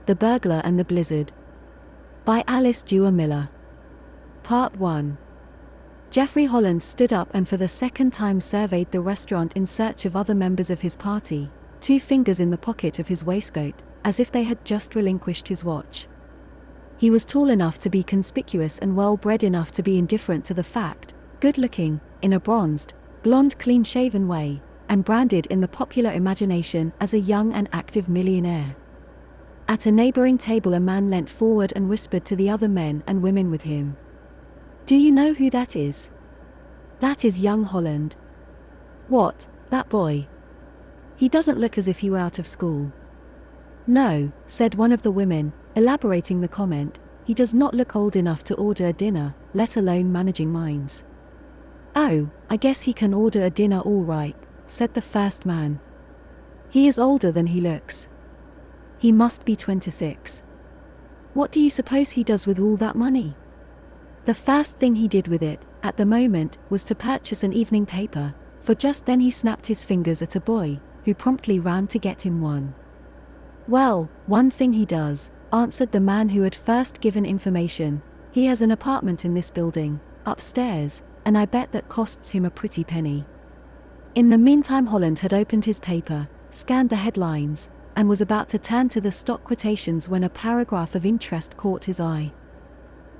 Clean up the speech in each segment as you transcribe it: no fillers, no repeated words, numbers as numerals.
The Burglar and the Blizzard. By Alice Duer Miller. Part 1. Jeffrey Holland stood up and for the second time surveyed the restaurant in search of other members of his party, 2 fingers in the pocket of his waistcoat, as if they had just relinquished his watch. He was tall enough to be conspicuous and well-bred enough to be indifferent to the fact, good-looking, in a bronzed, blonde clean-shaven way, and branded in the popular imagination as a young and active millionaire. At a neighboring table a man leant forward and whispered to the other men and women with him. "Do you know who that is? That is young Holland." "What, that boy? He doesn't look as if he were out of school." "No," said one of the women, elaborating the comment, "he does not look old enough to order a dinner, let alone managing mines." "Oh, I guess he can order a dinner all right," said the first man. "He is older than he looks. He must be 26. What do you suppose he does with all that money?" The first thing he did with it, at the moment, was to purchase an evening paper, for just then he snapped his fingers at a boy, who promptly ran to get him one. "Well, one thing he does," answered the man who had first given information. "He has an apartment in this building, upstairs, and I bet that costs him a pretty penny." In the meantime Holland had opened his paper, scanned the headlines, and was about to turn to the stock quotations when a paragraph of interest caught his eye.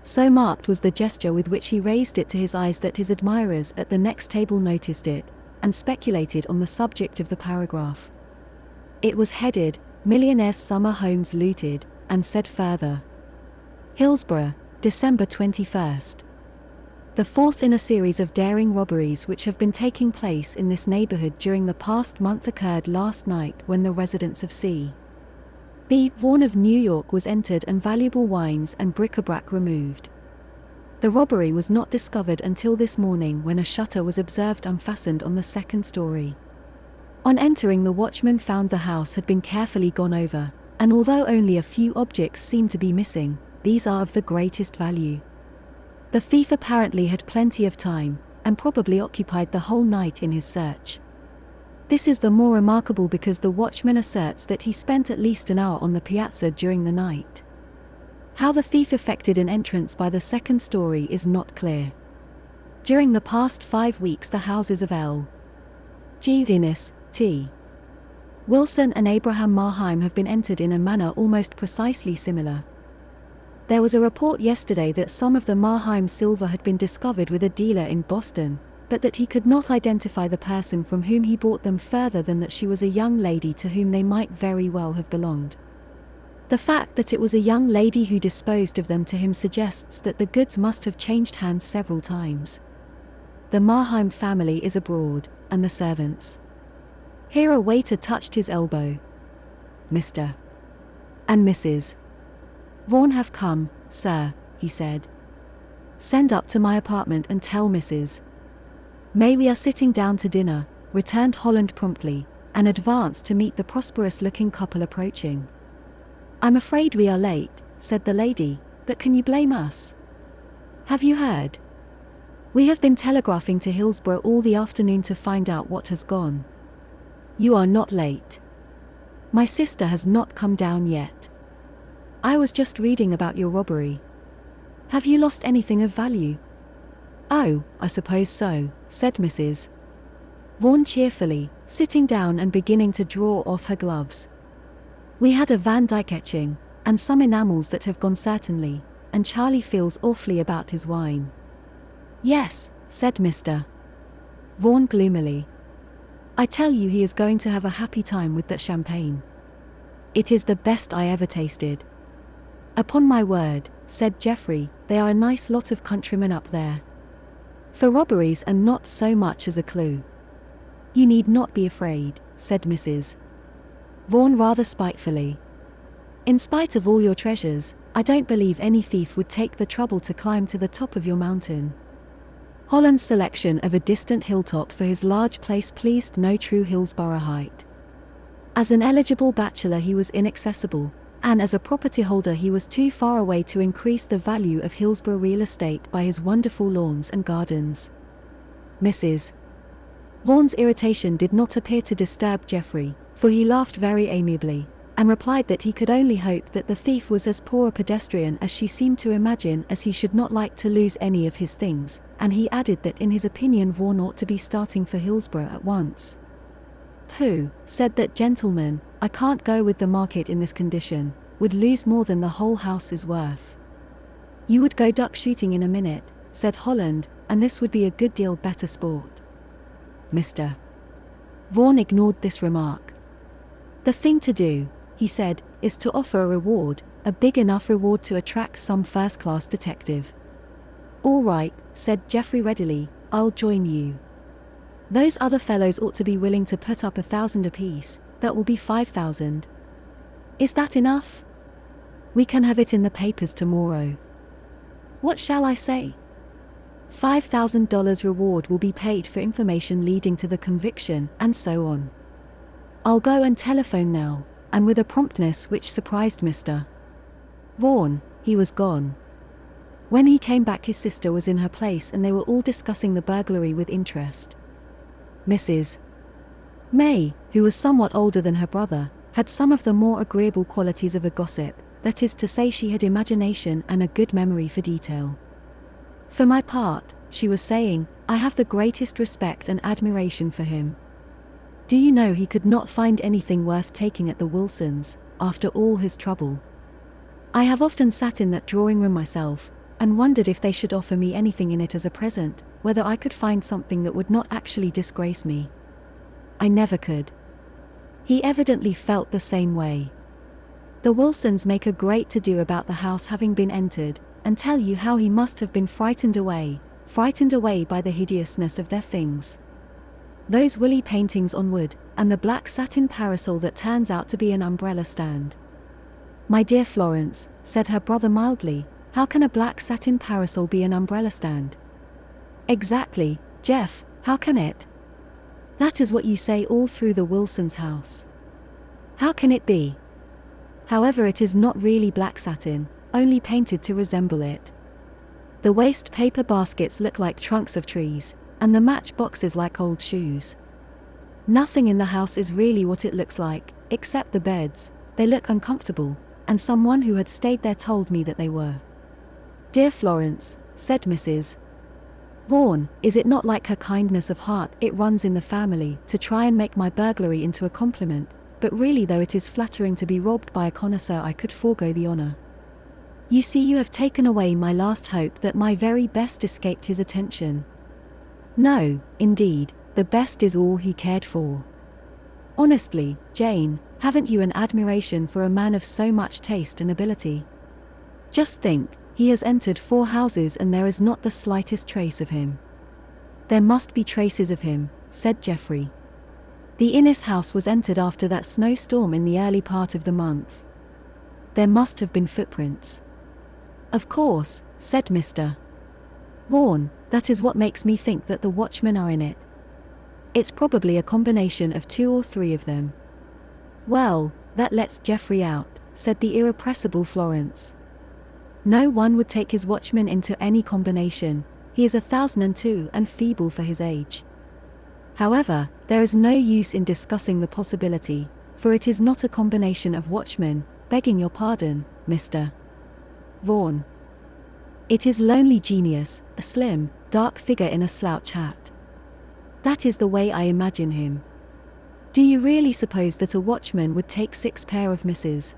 So marked was the gesture with which he raised it to his eyes that his admirers at the next table noticed it, and speculated on the subject of the paragraph. It was headed, "Millionaire's Summer Homes Looted," and said further, "Hillsborough, December 21st. The fourth in a series of daring robberies which have been taking place in this neighborhood during the past month occurred last night when the residence of C. B. Vaughn of New York was entered and valuable wines and bric-a-brac removed. The robbery was not discovered until this morning when a shutter was observed unfastened on the second story. On entering the watchman found the house had been carefully gone over, and although only a few objects seem to be missing, these are of the greatest value. The thief apparently had plenty of time, and probably occupied the whole night in his search. This is the more remarkable because the watchman asserts that he spent at least an hour on the piazza during the night. How the thief effected an entrance by the second story is not clear. During the past 5 weeks the houses of L. G. Innes, T. Wilson and Abraham Marheim have been entered in a manner almost precisely similar. There was a report yesterday that some of the Marheim silver had been discovered with a dealer in Boston, but that he could not identify the person from whom he bought them further than that she was a young lady to whom they might very well have belonged. The fact that it was a young lady who disposed of them to him suggests that the goods must have changed hands several times. The Marheim family is abroad, and the servants. Here a waiter touched his elbow. "Mr. and Mrs. Vaughn have come, sir," he said. "Send up to my apartment and tell Mrs. May we are sitting down to dinner," returned Holland promptly, and advanced to meet the prosperous-looking couple approaching. "I'm afraid we are late," said the lady, "but can you blame us? Have you heard? We have been telegraphing to Hillsborough all the afternoon to find out what has gone." "You are not late. My sister has not come down yet. I was just reading about your robbery. Have you lost anything of value?" "Oh, I suppose so," said Mrs. Vaughn cheerfully, sitting down and beginning to draw off her gloves. "We had a Van Dyke etching, and some enamels that have gone certainly, and Charlie feels awfully about his wine." "Yes," said Mr. Vaughn gloomily. "I tell you he is going to have a happy time with that champagne. It is the best I ever tasted." "Upon my word," said Geoffrey, "they are a nice lot of countrymen up there. For robberies and not so much as a clue." "You need not be afraid," said Mrs. Vaughn rather spitefully. "In spite of all your treasures, I don't believe any thief would take the trouble to climb to the top of your mountain." Holland's selection of a distant hilltop for his large place pleased no true Hillsboroughite. As an eligible bachelor he was inaccessible, and as a property holder he was too far away to increase the value of Hillsborough real estate by his wonderful lawns and gardens. Mrs. Vaughn's irritation did not appear to disturb Geoffrey, for he laughed very amiably, and replied that he could only hope that the thief was as poor a pedestrian as she seemed to imagine, as he should not like to lose any of his things, and he added that in his opinion Vaughan ought to be starting for Hillsborough at once. "Pooh," said that gentleman, "I can't go with the market in this condition, would lose more than the whole house is worth." "You would go duck shooting in a minute," said Holland, "and this would be a good deal better sport." Mr. Vaughan ignored this remark. "The thing to do," he said, "is to offer a reward, a big enough reward to attract some first-class detective." "All right," said Geoffrey readily, "I'll join you. Those other fellows ought to be willing to put up 1,000 apiece, that will be 5,000. Is that enough? We can have it in the papers tomorrow. What shall I say? $5,000 reward will be paid for information leading to the conviction, and so on. I'll go and telephone now," and with a promptness which surprised Mr. Vaughan, he was gone. When he came back, his sister was in her place and they were all discussing the burglary with interest. Mrs. May, who was somewhat older than her brother, had some of the more agreeable qualities of a gossip, that is to say, she had imagination and a good memory for detail. "For my part," she was saying, "I have the greatest respect and admiration for him. Do you know, he could not find anything worth taking at the Wilsons, after all his trouble. I have often sat in that drawing room myself, and wondered if they should offer me anything in it as a present, whether I could find something that would not actually disgrace me. I never could." He evidently felt the same way. The Wilsons make a great to-do about the house having been entered, and tell you how he must have been frightened away by the hideousness of their things. Those woolly paintings on wood, and the black satin parasol that turns out to be an umbrella stand. "My dear Florence," said her brother mildly, "how can a black satin parasol be an umbrella stand?" "Exactly, Jeff, how can it? That is what you say all through the Wilsons' house. How can it be? However, it is not really black satin, only painted to resemble it. The waste paper baskets look like trunks of trees, and the match boxes like old shoes. Nothing in the house is really what it looks like, except the beds. They look uncomfortable, and someone who had stayed there told me that they were." "Dear Florence," said Mrs. Vaughan, "is it not like her kindness of heart? It runs in the family, to try and make my burglary into a compliment, but really, though it is flattering to be robbed by a connoisseur, I could forego the honor. You see, you have taken away my last hope that my very best escaped his attention. No, indeed, the best is all he cared for. Honestly, Jane, haven't you an admiration for a man of so much taste and ability? Just think, he has entered 4 houses and there is not the slightest trace of him." "There must be traces of him," said Geoffrey. "The Innes house was entered after that snowstorm in the early part of the month. There must have been footprints." "Of course," said Mr. Vaughan, "that is what makes me think that the watchmen are in it. It's probably a combination of 2 or 3 of them." "Well, that lets Geoffrey out," said the irrepressible Florence. "No one would take his watchman into any combination. He is 1,002 and feeble for his age. However, there is no use in discussing the possibility, for it is not a combination of watchmen, begging your pardon, Mr. Vaughan. It is lonely genius, a slim, dark figure in a slouch hat. That is the way I imagine him. Do you really suppose that a watchman would take 6 pair of Mrs.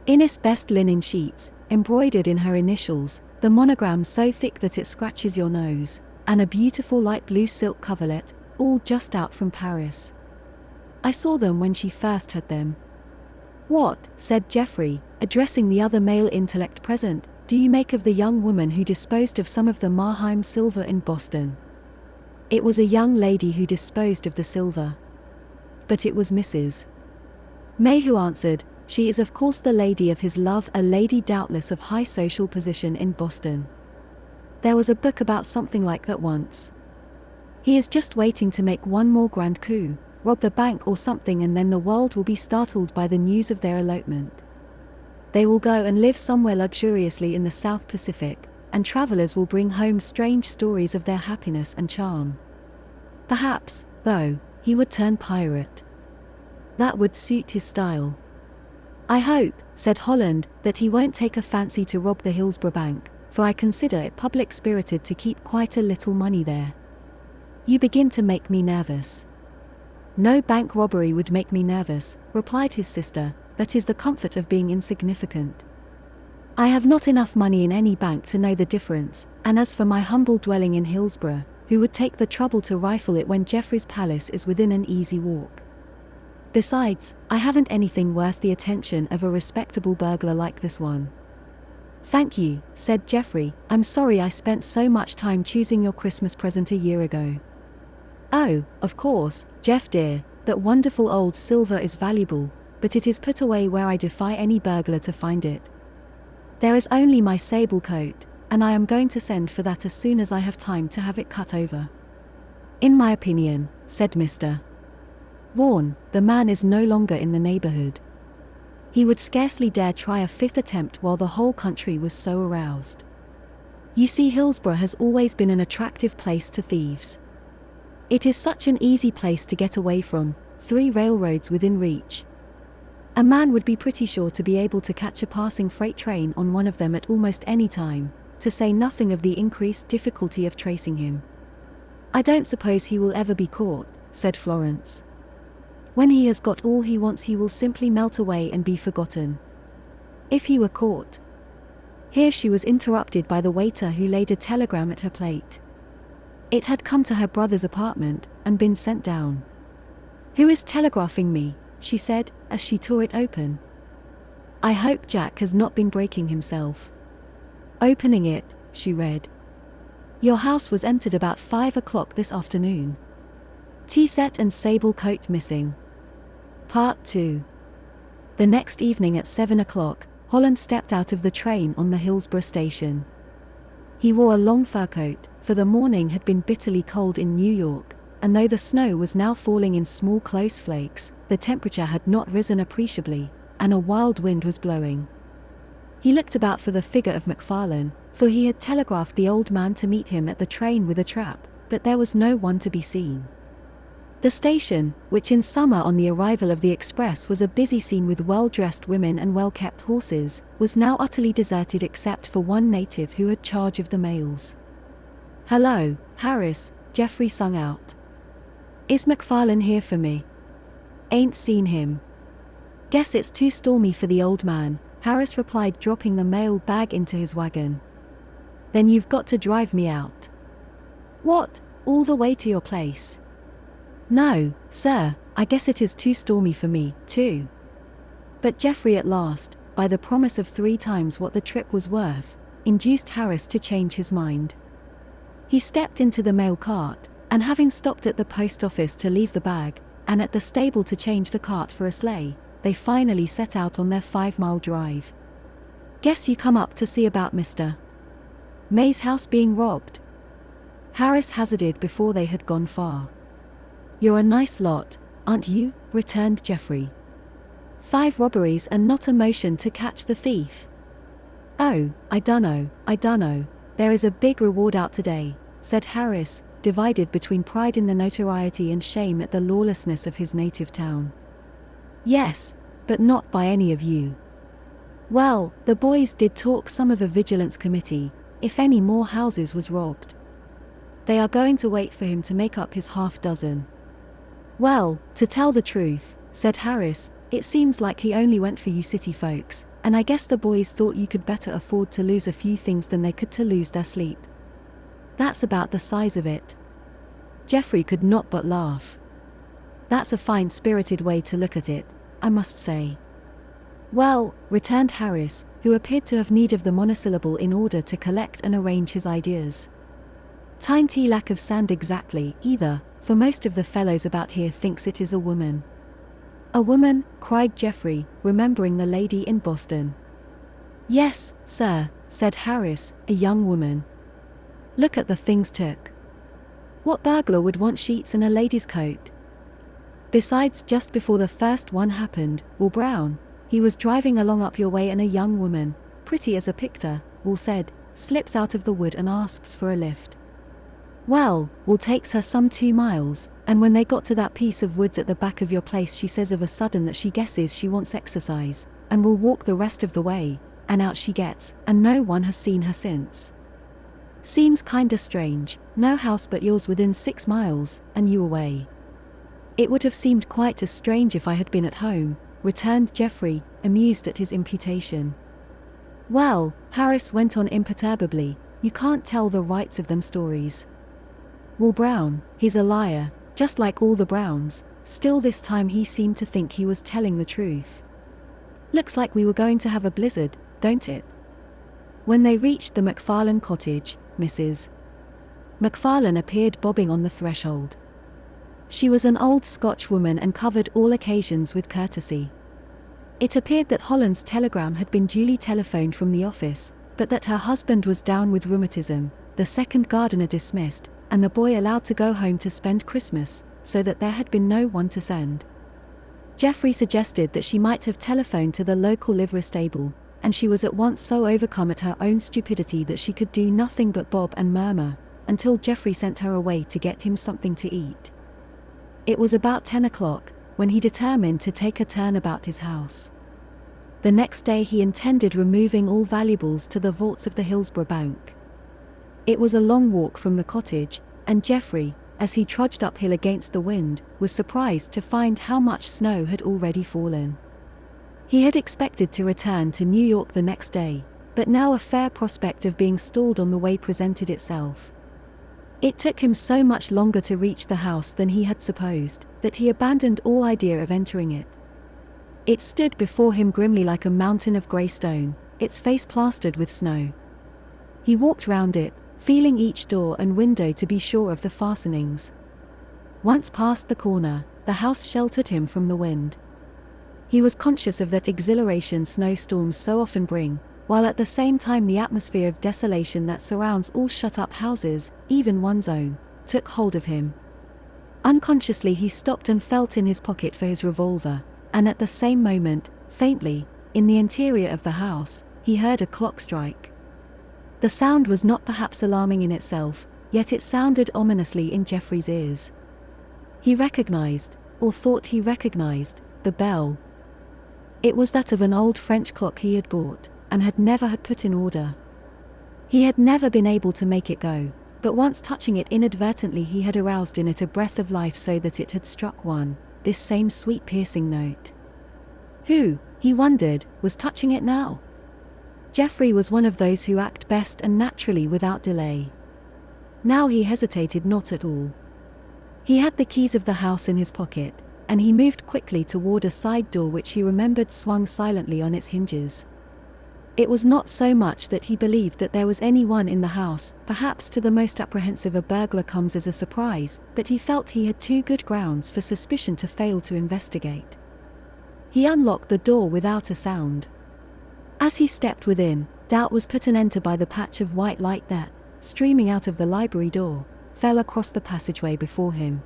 Innes' best linen sheets, embroidered in her initials, the monogram so thick that it scratches your nose, and a beautiful light blue silk coverlet, all just out from Paris? I saw them when she first had them." "What," said Geoffrey, addressing the other male intellect present, "do you make of the young woman who disposed of some of the Marheim silver in Boston?" "It was a young lady who disposed of the silver. But it was Mrs. May who answered. She is of course the lady of his love, a lady doubtless of high social position in Boston. There was a book about something like that once. He is just waiting to make one more grand coup, rob the bank or something, and then the world will be startled by the news of their elopement. They will go and live somewhere luxuriously in the South Pacific, and travelers will bring home strange stories of their happiness and charm. Perhaps, though, he would turn pirate. That would suit his style. I hope, said Holland, that he won't take a fancy to rob the Hillsborough Bank, for I consider it public-spirited to keep quite a little money there. You begin to make me nervous. No bank robbery would make me nervous, replied his sister, that is the comfort of being insignificant. I have not enough money in any bank to know the difference, and as for my humble dwelling in Hillsborough, who would take the trouble to rifle it when Geoffrey's palace is within an easy walk? Besides, I haven't anything worth the attention of a respectable burglar like this one. Thank you, said Geoffrey, I'm sorry I spent so much time choosing your Christmas present a year ago. Oh, of course, Jeff dear, that wonderful old silver is valuable, but it is put away where I defy any burglar to find it. There is only my sable coat, and I am going to send for that as soon as I have time to have it cut over. In my opinion, said Mr. Vaughan, the man is no longer in the neighborhood. He would scarcely dare try a fifth attempt while the whole country was so aroused. You see, Hillsborough has always been an attractive place to thieves. It is such an easy place to get away from, 3 railroads within reach. A man would be pretty sure to be able to catch a passing freight train on one of them at almost any time, to say nothing of the increased difficulty of tracing him. I don't suppose he will ever be caught, said Florence. When he has got all he wants, he will simply melt away and be forgotten. If he were caught. Here she was interrupted by the waiter, who laid a telegram at her plate. It had come to her brother's apartment, and been sent down. Who is telegraphing me? She said, as she tore it open. I hope Jack has not been breaking himself. Opening it, she read. Your house was entered about 5 o'clock this afternoon. Tea set and sable coat missing. Part 2. The next evening at 7 o'clock, Holland stepped out of the train on the Hillsborough station. He wore a long fur coat, for the morning had been bitterly cold in New York, and though the snow was now falling in small close flakes, the temperature had not risen appreciably, and a wild wind was blowing. He looked about for the figure of McFarlane, for he had telegraphed the old man to meet him at the train with a trap, but there was no one to be seen. The station, which in summer on the arrival of the express was a busy scene with well-dressed women and well-kept horses, was now utterly deserted except for one native who had charge of the mails. Hello, Harris, Geoffrey sung out. Is McFarlane here for me? Ain't seen him. Guess it's too stormy for the old man, Harris replied, dropping the mail bag into his wagon. Then you've got to drive me out. What, all the way to your place? No, sir, I guess it is too stormy for me, too. But Geoffrey at last, by the promise of 3 times what the trip was worth, induced Harris to change his mind. He stepped into the mail cart, and having stopped at the post office to leave the bag, and at the stable to change the cart for a sleigh, they finally set out on their 5-mile drive. Guess you come up to see about Mr. May's house being robbed? Harris hazarded before they had gone far. You're a nice lot, aren't you? Returned Geoffrey. 5 robberies and not a motion to catch the thief. Oh, I dunno, there is a big reward out today, said Harris, divided between pride in the notoriety and shame at the lawlessness of his native town. Yes, but not by any of you. Well, the boys did talk some of a vigilance committee, if any more houses was robbed. They are going to wait for him to make up his half-dozen. Well, to tell the truth, said Harris, it seems like he only went for you city folks, and I guess the boys thought you could better afford to lose a few things than they could to lose their sleep. That's about the size of it. Geoffrey could not but laugh. That's a fine-spirited way to look at it, I must say. Well, returned Harris, who appeared to have need of the monosyllable in order to collect and arrange his ideas. Tiny lack of sand exactly, either, for most of the fellows about here thinks it is a woman. A woman, cried Geoffrey, remembering the lady in Boston. Yes, sir, said Harris, a young woman. Look at the things took. What burglar would want sheets and a lady's coat? Besides, just before the first one happened, Will Brown, he was driving along up your way and a young woman, pretty as a picture, Will said, slips out of the wood and asks for a lift. Well, Will takes her some 2 miles, and when they got to that piece of woods at the back of your place she says of a sudden that she guesses she wants exercise, and will walk the rest of the way, and out she gets, and no one has seen her since. Seems kinda strange, no house but yours within 6 miles, and you away. It would have seemed quite as strange if I had been at home, returned Geoffrey, amused at his imputation. Well, Harris went on imperturbably, you can't tell the rights of them stories. Well, Brown, he's a liar, just like all the Browns. Still this time he seemed to think he was telling the truth. Looks like we were going to have a blizzard, don't it? When they reached the McFarlane cottage, Mrs. McFarlane appeared bobbing on the threshold. She was an old Scotch woman and covered all occasions with courtesy. It appeared that Holland's telegram had been duly telephoned from the office, but that her husband was down with rheumatism, the second gardener dismissed, and the boy allowed to go home to spend Christmas, so that there had been no one to send. Geoffrey suggested that she might have telephoned to the local livery stable, and she was at once so overcome at her own stupidity that she could do nothing but bob and murmur, until Geoffrey sent her away to get him something to eat. It was about 10 o'clock, when he determined to take a turn about his house. The next day he intended removing all valuables to the vaults of the Hillsborough Bank. It was a long walk from the cottage, and Geoffrey, as he trudged uphill against the wind, was surprised to find how much snow had already fallen. He had expected to return to New York the next day, but now a fair prospect of being stalled on the way presented itself. It took him so much longer to reach the house than he had supposed, that he abandoned all idea of entering it. It stood before him grimly like a mountain of grey stone, its face plastered with snow. He walked round it, feeling each door and window to be sure of the fastenings. Once past the corner, the house sheltered him from the wind. He was conscious of that exhilaration snowstorms so often bring, while at the same time the atmosphere of desolation that surrounds all shut-up houses, even one's own, took hold of him. Unconsciously he stopped and felt in his pocket for his revolver, and at the same moment, faintly, in the interior of the house, he heard a clock strike. The sound was not perhaps alarming in itself, yet it sounded ominously in Geoffrey's ears. He recognized, or thought he recognized, the bell. It was that of an old French clock he had bought, and had never had put in order. He had never been able to make it go, but once touching it inadvertently he had aroused in it a breath of life so that it had struck this same sweet piercing note. Who, he wondered, was touching it now? Geoffrey was one of those who act best and naturally without delay. Now he hesitated not at all. He had the keys of the house in his pocket, and he moved quickly toward a side door which he remembered swung silently on its hinges. It was not so much that he believed that there was anyone in the house, perhaps to the most apprehensive a burglar comes as a surprise, but he felt he had too good grounds for suspicion to fail to investigate. He unlocked the door without a sound. As he stepped within, doubt was put an end to by the patch of white light that, streaming out of the library door, fell across the passageway before him.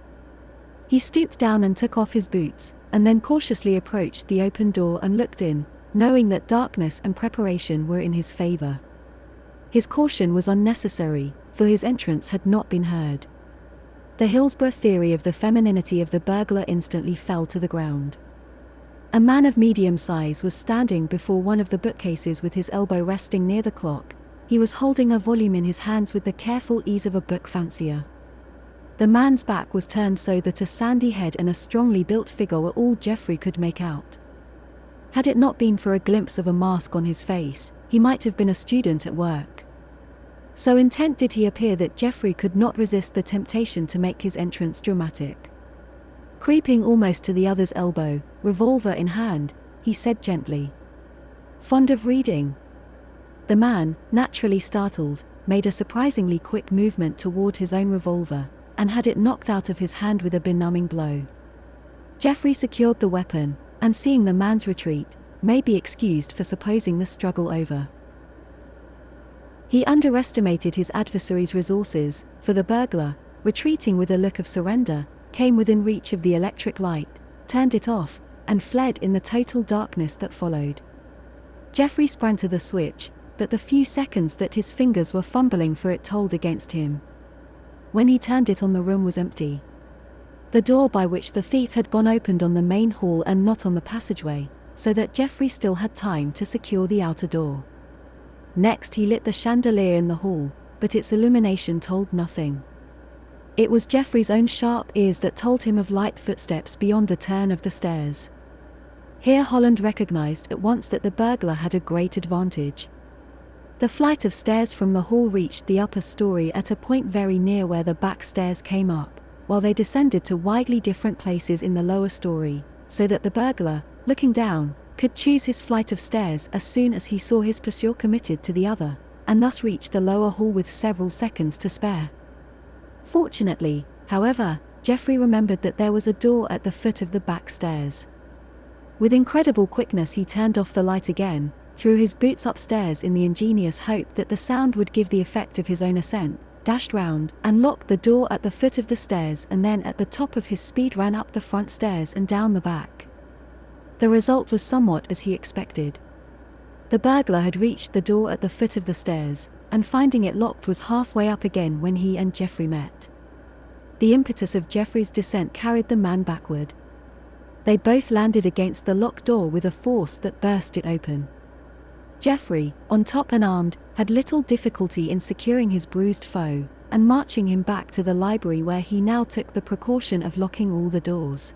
He stooped down and took off his boots, and then cautiously approached the open door and looked in, knowing that darkness and preparation were in his favor. His caution was unnecessary, for his entrance had not been heard. The Hillsborough theory of the femininity of the burglar instantly fell to the ground. A man of medium size was standing before one of the bookcases with his elbow resting near the clock. He was holding a volume in his hands with the careful ease of a book fancier. The man's back was turned so that a sandy head and a strongly built figure were all Geoffrey could make out. Had it not been for a glimpse of a mask on his face, he might have been a student at work. So intent did he appear that Geoffrey could not resist the temptation to make his entrance dramatic. Creeping almost to the other's elbow, revolver in hand, he said gently, "Fond of reading?" The man, naturally startled, made a surprisingly quick movement toward his own revolver, and had it knocked out of his hand with a benumbing blow. Geoffrey secured the weapon, and seeing the man's retreat, may be excused for supposing the struggle over. He underestimated his adversary's resources, for the burglar, retreating with a look of surrender, came within reach of the electric light, turned it off, and fled in the total darkness that followed. Geoffrey sprang to the switch, but the few seconds that his fingers were fumbling for it told against him. When he turned it on, the room was empty. The door by which the thief had gone opened on the main hall and not on the passageway, so that Geoffrey still had time to secure the outer door. Next he lit the chandelier in the hall, but its illumination told nothing. It was Geoffrey's own sharp ears that told him of light footsteps beyond the turn of the stairs. Here Holland recognized at once that the burglar had a great advantage. The flight of stairs from the hall reached the upper story at a point very near where the back stairs came up, while they descended to widely different places in the lower story, so that the burglar, looking down, could choose his flight of stairs as soon as he saw his pursuer committed to the other, and thus reach the lower hall with several seconds to spare. Fortunately, however, Geoffrey remembered that there was a door at the foot of the back stairs. With incredible quickness he turned off the light again, threw his boots upstairs in the ingenious hope that the sound would give the effect of his own ascent, dashed round, and locked the door at the foot of the stairs, and then at the top of his speed ran up the front stairs and down the back. The result was somewhat as he expected. The burglar had reached the door at the foot of the stairs, and finding it locked was halfway up again when he and Geoffrey met. The impetus of Geoffrey's descent carried the man backward. They both landed against the locked door with a force that burst it open. Geoffrey, on top and armed, had little difficulty in securing his bruised foe, and marching him back to the library where he now took the precaution of locking all the doors.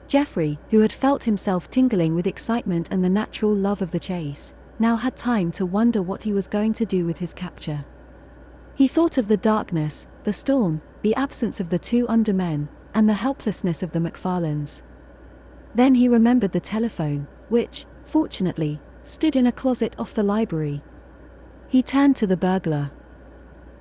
Geoffrey, who had felt himself tingling with excitement and the natural love of the chase, now had time to wonder what he was going to do with his capture. He thought of the darkness, the storm, the absence of the two undermen, and the helplessness of the McFarlanes. Then he remembered the telephone, which, fortunately, stood in a closet off the library. He turned to the burglar.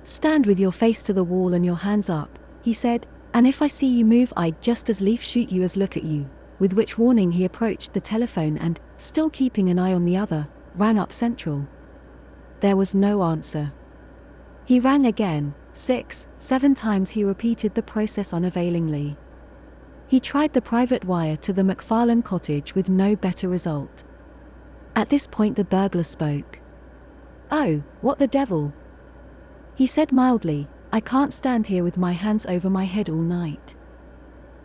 "Stand with your face to the wall and your hands up," he said, "and if I see you move I'd just as lief shoot you as look at you," with which warning he approached the telephone and, still keeping an eye on the other, rang up Central. There was no answer. He rang again, 6, 7 times. He repeated the process unavailingly. He tried the private wire to the McFarlane cottage with no better result. At this point the burglar spoke. "Oh, what the devil?" he said mildly. "I can't stand here with my hands over my head all night."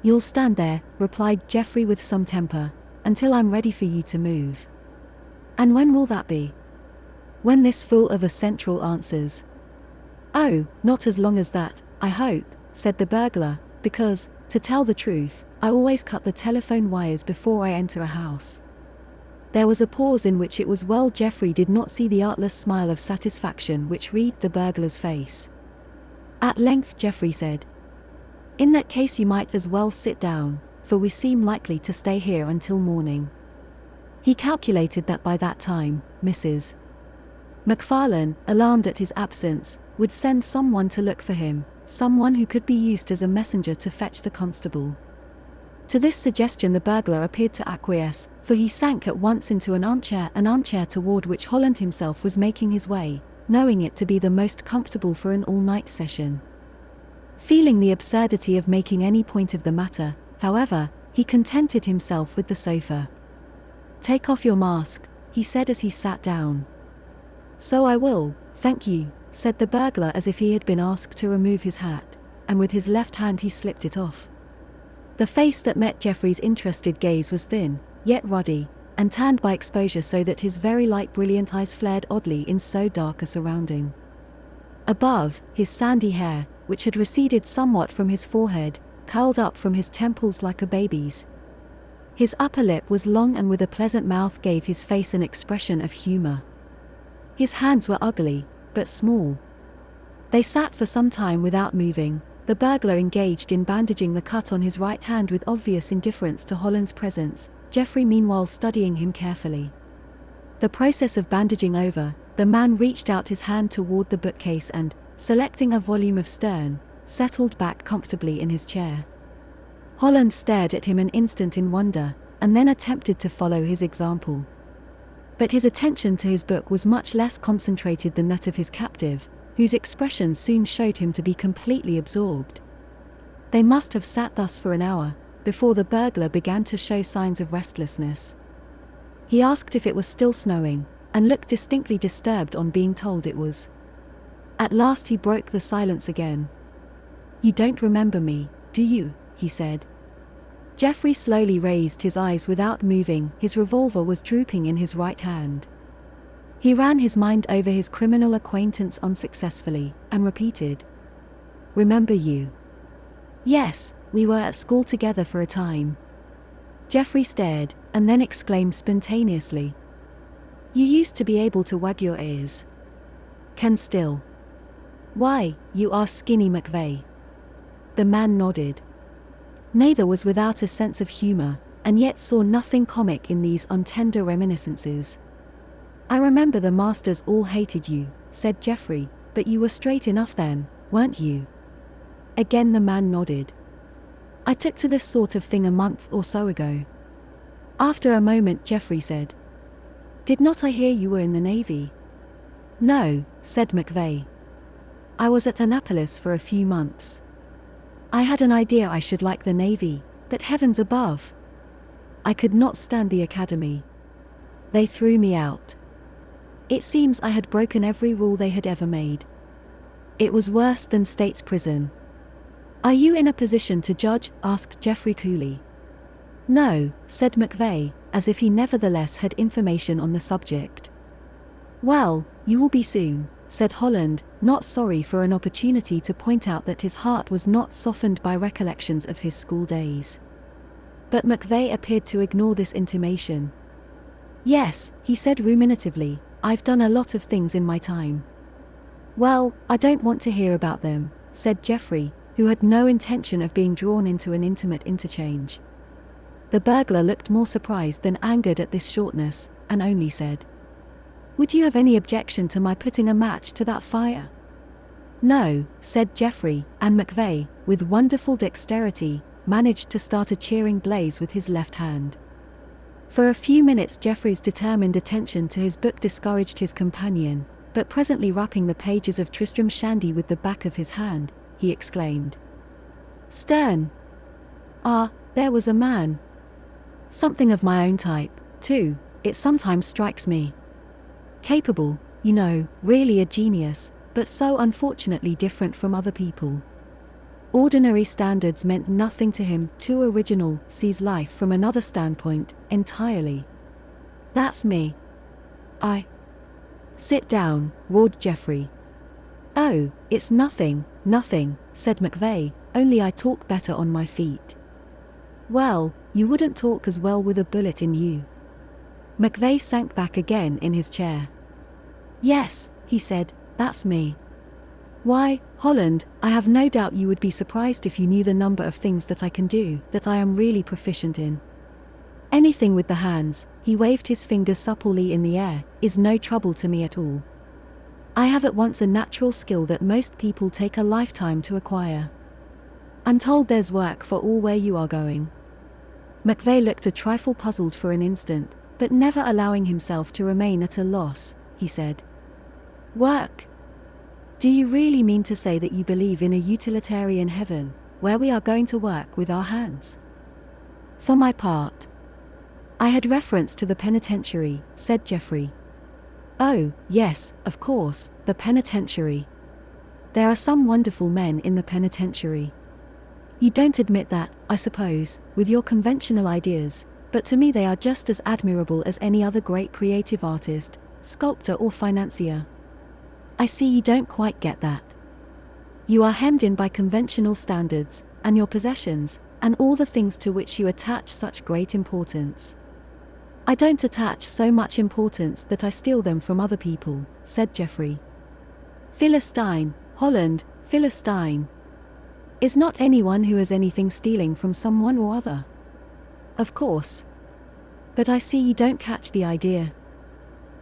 "You'll stand there," replied Geoffrey with some temper, "until I'm ready for you to move." "And when will that be?" "When this fool of a Central answers." "Oh, not as long as that, I hope," said the burglar, "because, to tell the truth, I always cut the telephone wires before I enter a house." There was a pause in which it was well Geoffrey did not see the artless smile of satisfaction which wreathed the burglar's face. At length Geoffrey said, "In that case you might as well sit down, for we seem likely to stay here until morning." He calculated that by that time, Mrs. McFarlane, alarmed at his absence, would send someone to look for him, someone who could be used as a messenger to fetch the constable. To this suggestion the burglar appeared to acquiesce, for he sank at once into an armchair toward which Holland himself was making his way, knowing it to be the most comfortable for an all-night session. Feeling the absurdity of making any point of the matter, however, he contented himself with the sofa. "Take off your mask," he said as he sat down. "So I will, thank you," said the burglar as if he had been asked to remove his hat, and with his left hand he slipped it off. The face that met Geoffrey's interested gaze was thin, yet ruddy, and tanned by exposure so that his very light brilliant eyes flared oddly in so dark a surrounding. Above, his sandy hair, which had receded somewhat from his forehead, curled up from his temples like a baby's. His upper lip was long and with a pleasant mouth gave his face an expression of humor. His hands were ugly, but small. They sat for some time without moving, the burglar engaged in bandaging the cut on his right hand with obvious indifference to Holland's presence, Geoffrey meanwhile studying him carefully. The process of bandaging over, the man reached out his hand toward the bookcase and, selecting a volume of Sterne, settled back comfortably in his chair. Holland stared at him an instant in wonder, and then attempted to follow his example. But his attention to his book was much less concentrated than that of his captive, whose expression soon showed him to be completely absorbed. They must have sat thus for an hour, before the burglar began to show signs of restlessness. He asked if it was still snowing, and looked distinctly disturbed on being told it was. At last he broke the silence again. "You don't remember me, do you?" he said. Geoffrey slowly raised his eyes without moving. His revolver was drooping in his right hand. He ran his mind over his criminal acquaintance unsuccessfully, and repeated, "Remember you?" "Yes, we were at school together for a time." Geoffrey stared, and then exclaimed spontaneously, "You used to be able to wag your ears." "Can still." "Why, you are Skinny McVeigh." The man nodded. Neither was without a sense of humor, and yet saw nothing comic in these untender reminiscences. "I remember the masters all hated you," said Geoffrey, "but you were straight enough then, weren't you?" Again the man nodded. "I took to this sort of thing a month or so ago." After a moment Geoffrey said, "Did not I hear you were in the Navy?" "No," said McVeigh. "I was at Annapolis for a few months. I had an idea I should like the Navy, but heavens above! I could not stand the academy. They threw me out. It seems I had broken every rule they had ever made. It was worse than state's prison." "Are you in a position to judge?" asked Geoffrey coolly. "No," said McVeigh, as if he nevertheless had information on the subject. "Well, you will be soon," said Holland, not sorry for an opportunity to point out that his heart was not softened by recollections of his school days. But McVeigh appeared to ignore this intimation. "Yes," he said ruminatively, "I've done a lot of things in my time." "Well, I don't want to hear about them," said Geoffrey, who had no intention of being drawn into an intimate interchange. The burglar looked more surprised than angered at this shortness, and only said, "Would you have any objection to my putting a match to that fire?" "No," said Geoffrey, and McVeigh, with wonderful dexterity, managed to start a cheering blaze with his left hand. For a few minutes Geoffrey's determined attention to his book discouraged his companion, but presently rapping the pages of Tristram Shandy with the back of his hand, he exclaimed, "Stern! Ah, there was a man. Something of my own type, too, it sometimes strikes me. Capable, you know, really a genius, but so unfortunately different from other people. Ordinary standards meant nothing to him, too original, sees life from another standpoint, entirely. That's me. I—" "Sit down," roared Geoffrey. "Oh, it's nothing, nothing," said McVeigh, "only I talk better on my feet." "Well, you wouldn't talk as well with a bullet in you." McVeigh sank back again in his chair. "Yes," he said, "that's me. Why, Holland, I have no doubt you would be surprised if you knew the number of things that I can do, that I am really proficient in. Anything with the hands," he waved his fingers supplely in the air, "is no trouble to me at all. I have at once a natural skill that most people take a lifetime to acquire. I'm told there's work for all where you are going." McVeigh looked a trifle puzzled for an instant, but never allowing himself to remain at a loss, he said, "Work? Do you really mean to say that you believe in a utilitarian heaven, where we are going to work with our hands?" "For my part, I had reference to the penitentiary," said Geoffrey. "Oh, yes, of course, the penitentiary. There are some wonderful men in the penitentiary. You don't admit that, I suppose, with your conventional ideas, but to me they are just as admirable as any other great creative artist, sculptor or financier. I see you don't quite get that. You are hemmed in by conventional standards, and your possessions, and all the things to which you attach such great importance." "I don't attach so much importance that I steal them from other people," said Geoffrey. "Philistine, Holland, Philistine. Is not anyone who has anything stealing from someone or other?" "Of course. But I see you don't catch the idea."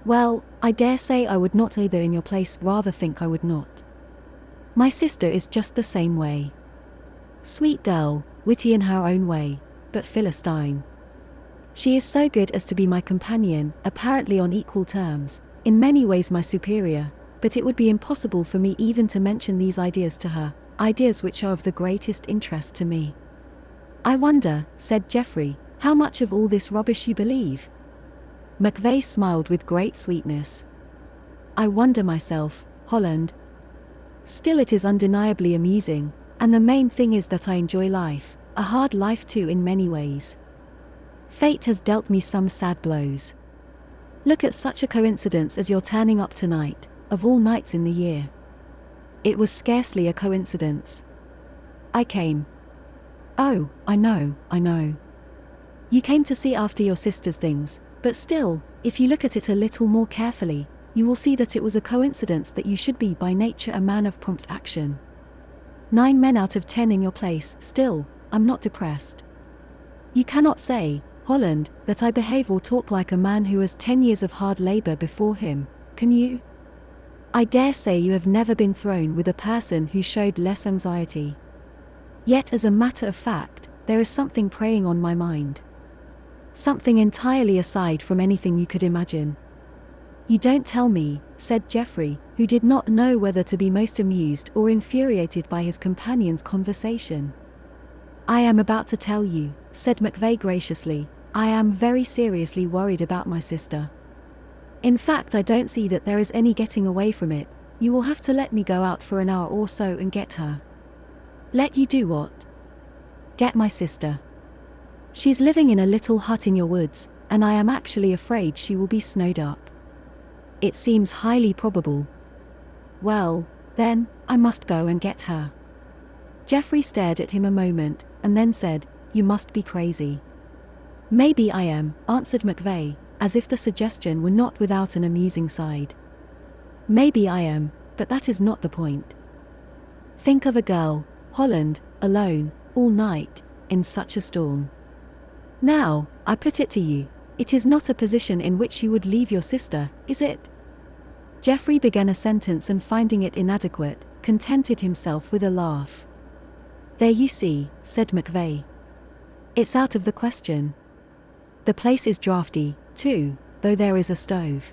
"Well, I dare say I would not either in your place, rather think I would not. My sister is just the same way. Sweet girl, witty in her own way, but Philistine. She is so good as to be my companion, apparently on equal terms, in many ways my superior, but it would be impossible for me even to mention these ideas to her, ideas which are of the greatest interest to me." "I wonder," said Geoffrey, "how much of all this rubbish you believe?" McVeigh smiled with great sweetness. "I wonder myself, Holland. Still it is undeniably amusing, and the main thing is that I enjoy life, A hard life too in many ways. Fate has dealt me some sad blows. Look at such a coincidence as you're turning up tonight, of all nights in the year. It was scarcely a coincidence. I came. Oh, I know. You came to see after your sister's things, but still, if you look at it a little more carefully, you will see that it was a coincidence that you should be by nature a man of prompt action. 9 men out of 10 in your place, still, I'm not depressed. You cannot say, Holland, that I behave or talk like a man who has 10 years of hard labor before him, can you? I dare say you have never been thrown with a person who showed less anxiety. Yet as a matter of fact, there is something preying on my mind. Something entirely aside from anything you could imagine. You don't tell me, said Geoffrey, who did not know whether to be most amused or infuriated by his companion's conversation. I am about to tell you, said McVeigh graciously. I am very seriously worried about my sister. In fact, I don't see that there is any getting away from it. You will have to let me go out for an hour or so and get her. Let you do what? Get my sister. She's living in a little hut in your woods, and I am actually afraid she will be snowed up. It seems highly probable. Well, then, I must go and get her. Geoffrey stared at him a moment, and then said, You must be crazy. Maybe I am, answered McVeigh, as if the suggestion were not without an amusing side. Maybe I am, but that is not the point. Think of a girl, Holland, alone, all night, in such a storm. Now, I put it to you, it is not a position in which you would leave your sister, is it? Geoffrey began a sentence and finding it inadequate, contented himself with a laugh. There you see, said McVeigh. It's out of the question. The place is draughty, too, though there is a stove.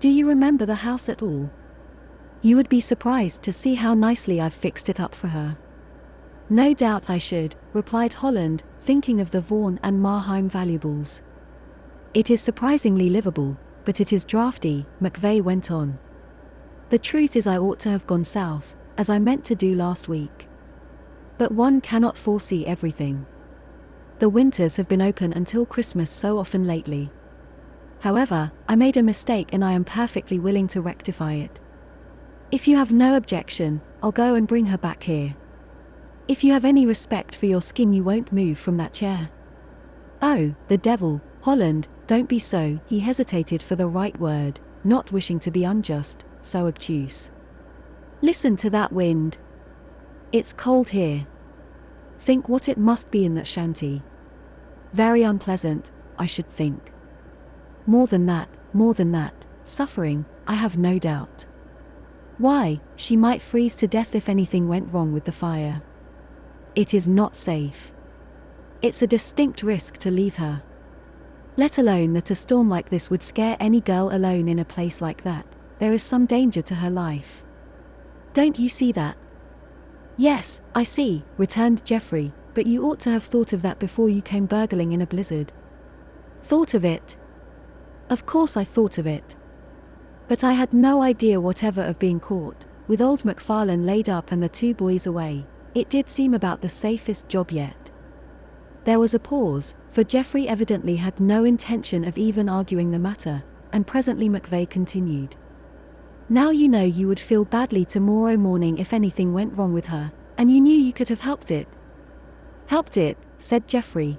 Do you remember the house at all? You would be surprised to see how nicely I've fixed it up for her. No doubt I should, replied Holland, thinking of the Vaughan and Marheim valuables. It is surprisingly livable, but it is draughty, McVeigh went on. The truth is I ought to have gone south, as I meant to do last week. But one cannot foresee everything. The winters have been open until Christmas so often lately. However, I made a mistake and I am perfectly willing to rectify it. If you have no objection, I'll go and bring her back here. If you have any respect for your skin, you won't move from that chair. Oh, the devil, Holland, don't be so, he hesitated for the right word, not wishing to be unjust, so obtuse. Listen to that wind. It's cold here. Think what it must be in that shanty. Very unpleasant, I should think. More than that, suffering, I have no doubt. Why, she might freeze to death if anything went wrong with the fire. It is not safe. It's a distinct risk to leave her. Let alone that a storm like this would scare any girl alone in a place like that, there is some danger to her life. Don't you see that? Yes, I see, returned Geoffrey, but you ought to have thought of that before you came burgling in a blizzard. Thought of it? Of course I thought of it. But I had no idea whatever of being caught. With old MacFarlane laid up and the 2 boys away, it did seem about the safest job yet. There was a pause, for Geoffrey evidently had no intention of even arguing the matter, and presently McVeigh continued. Now you know you would feel badly tomorrow morning if anything went wrong with her, and you knew you could have helped it. Helped it, said Geoffrey.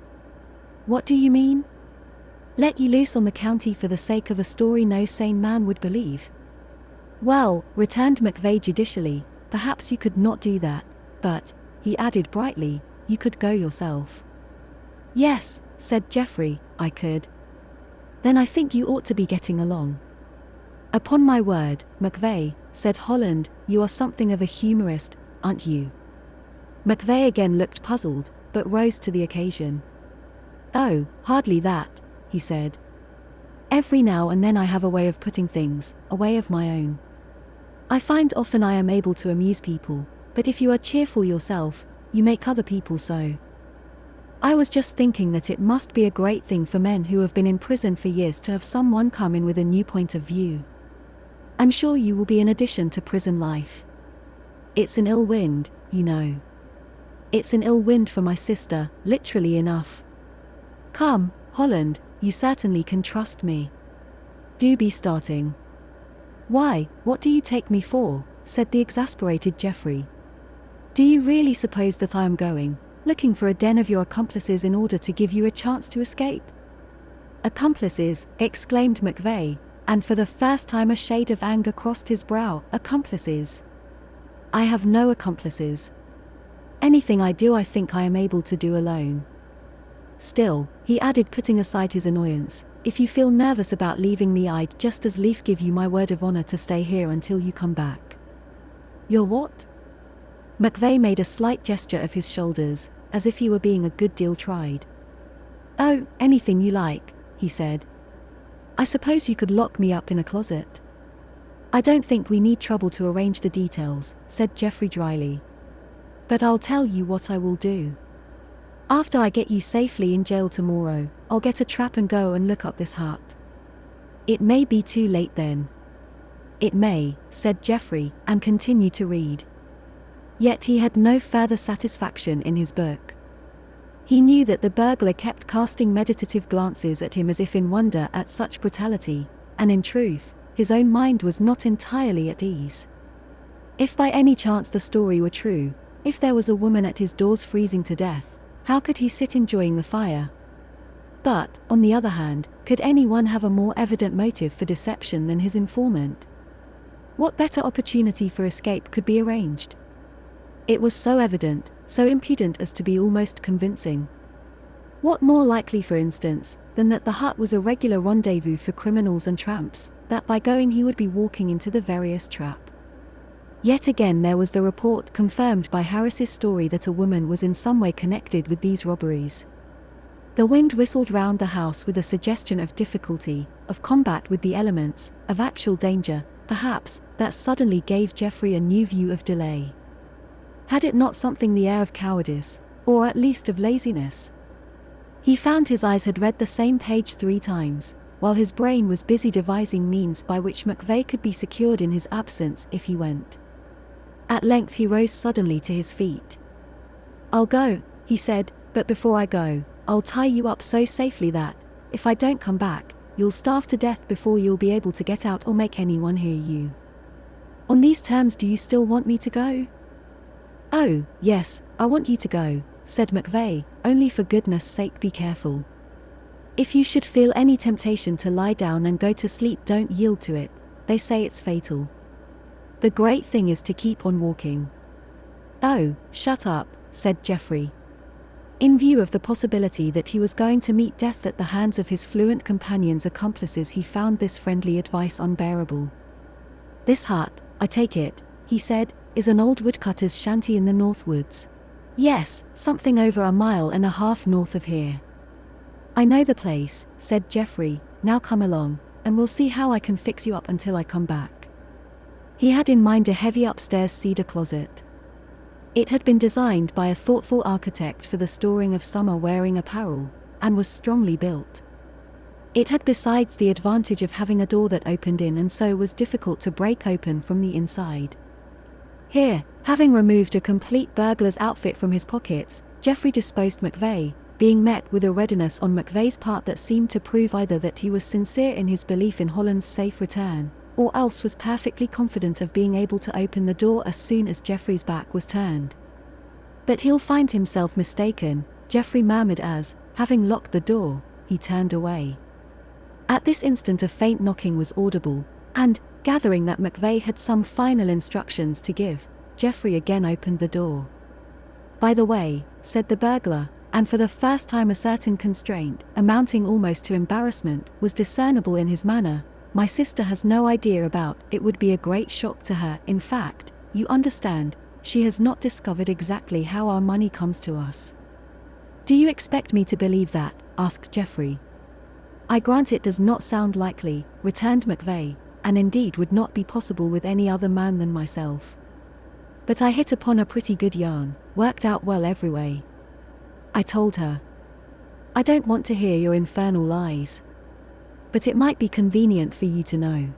What do you mean? Let you loose on the county for the sake of a story no sane man would believe. Well, returned McVeigh judicially, perhaps you could not do that, but, he added brightly, you could go yourself. Yes, said Geoffrey, I could. Then I think you ought to be getting along. Upon my word, McVeigh, said Holland, you are something of a humorist, aren't you? McVeigh again looked puzzled, but rose to the occasion. Oh, hardly that, he said. Every now and then I have a way of putting things, a way of my own. I find often I am able to amuse people, but if you are cheerful yourself, you make other people so. I was just thinking that it must be a great thing for men who have been in prison for years to have someone come in with a new point of view. I'm sure you will be an addition to prison life. It's an ill wind, you know. It's an ill wind for my sister, literally enough. Come, Holland, you certainly can trust me. Do be starting. Why, what do you take me for? Said the exasperated Geoffrey. Do you really suppose that I am going, looking for a den of your accomplices in order to give you a chance to escape? Accomplices, exclaimed McVeigh, and for the first time a shade of anger crossed his brow. Accomplices? I have no accomplices. Anything I do I think I am able to do alone. Still, he added, putting aside his annoyance, if you feel nervous about leaving me, I'd just as lief give you my word of honor to stay here until you come back. Your what? McVeigh made a slight gesture of his shoulders, as if he were being a good deal tried. Oh, anything you like, he said. I suppose you could lock me up in a closet. I don't think we need trouble to arrange the details, said Geoffrey dryly. But I'll tell you what I will do. After I get you safely in jail tomorrow, I'll get a trap and go and look up this hut. It may be too late then. It may, said Geoffrey, and continued to read. Yet he had no further satisfaction in his book. He knew that the burglar kept casting meditative glances at him as if in wonder at such brutality, and in truth, his own mind was not entirely at ease. If by any chance the story were true, if there was a woman at his doors freezing to death, how could he sit enjoying the fire? But, on the other hand, could anyone have a more evident motive for deception than his informant? What better opportunity for escape could be arranged? It was so evident, so impudent as to be almost convincing. What more likely, for instance, than that the hut was a regular rendezvous for criminals and tramps, that by going he would be walking into the veriest trap? Yet again there was the report confirmed by Harris's story that a woman was in some way connected with these robberies. The wind whistled round the house with a suggestion of difficulty, of combat with the elements, of actual danger, perhaps, that suddenly gave Geoffrey a new view of delay. Had it not something the air of cowardice, or at least of laziness? He found his eyes had read the same page 3 times, while his brain was busy devising means by which McVeigh could be secured in his absence if he went. At length he rose suddenly to his feet. I'll go, he said, but before I go, I'll tie you up so safely that, if I don't come back, you'll starve to death before you'll be able to get out or make anyone hear you. On these terms, do you still want me to go? Oh, yes, I want you to go, said McVeigh, only for goodness sake be careful. If you should feel any temptation to lie down and go to sleep, don't yield to it, they say it's fatal. The great thing is to keep on walking. Oh, shut up, said Geoffrey. In view of the possibility that he was going to meet death at the hands of his fluent companion's accomplices, he found this friendly advice unbearable. This hut, I take it, he said, is an old woodcutter's shanty in the North Woods. Yes, something over 1.5 miles north of here. I know the place, said Geoffrey, now come along, and we'll see how I can fix you up until I come back. He had in mind a heavy upstairs cedar closet. It had been designed by a thoughtful architect for the storing of summer-wearing apparel, and was strongly built. It had besides the advantage of having a door that opened in and so was difficult to break open from the inside. Here, having removed a complete burglar's outfit from his pockets, Geoffrey disposed McVeigh, being met with a readiness on McVeigh's part that seemed to prove either that he was sincere in his belief in Holland's safe return, or else was perfectly confident of being able to open the door as soon as Geoffrey's back was turned. But he'll find himself mistaken, Geoffrey murmured as, having locked the door, he turned away. At this instant a faint knocking was audible, and, gathering that McVeigh had some final instructions to give, Geoffrey again opened the door. By the way, said the burglar, and for the first time a certain constraint, amounting almost to embarrassment, was discernible in his manner, my sister has no idea about it. Would be a great shock to her. In fact, you understand, she has not discovered exactly how our money comes to us. Do you expect me to believe that? Asked Geoffrey. I grant it does not sound likely, returned McVeigh, and indeed would not be possible with any other man than myself. But I hit upon a pretty good yarn, worked out well every way. I told her. I don't want to hear your infernal lies. But it might be convenient for you to know.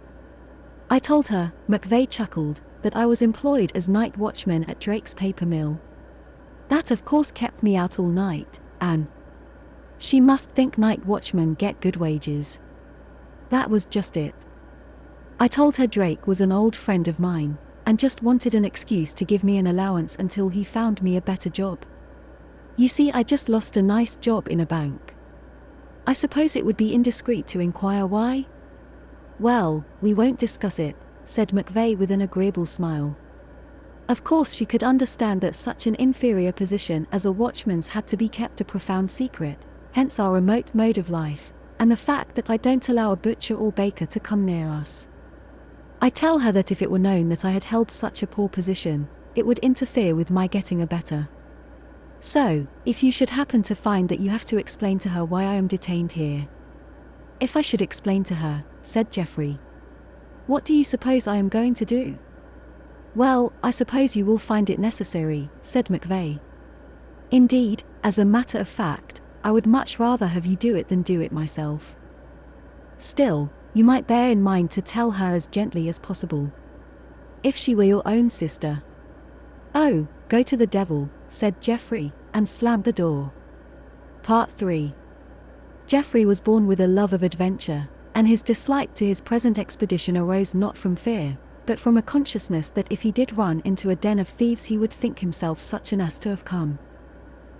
I told her, McVeigh chuckled, that I was employed as night watchman at Drake's paper mill. That of course kept me out all night, and she must think night watchmen get good wages. That was just it. I told her Drake was an old friend of mine, and just wanted an excuse to give me an allowance until he found me a better job. You see, I just lost a nice job in a bank. I suppose it would be indiscreet to inquire why? Well, we won't discuss it, said McVeigh with an agreeable smile. Of course she could understand that such an inferior position as a watchman's had to be kept a profound secret, hence our remote mode of life, and the fact that I don't allow a butcher or baker to come near us. I tell her that if it were known that I had held such a poor position, it would interfere with my getting a better. So, if you should happen to find that you have to explain to her why I am detained here. If I should explain to her, said Geoffrey. What do you suppose I am going to do? Well, I suppose you will find it necessary, said McVeigh. Indeed, as a matter of fact, I would much rather have you do it than do it myself. Still, you might bear in mind to tell her as gently as possible. If she were your own sister. Oh, go to the devil, said Geoffrey, and slammed the door. Part 3. Geoffrey was born with a love of adventure, and his dislike to his present expedition arose not from fear, but from a consciousness that if he did run into a den of thieves he would think himself such an ass to have come.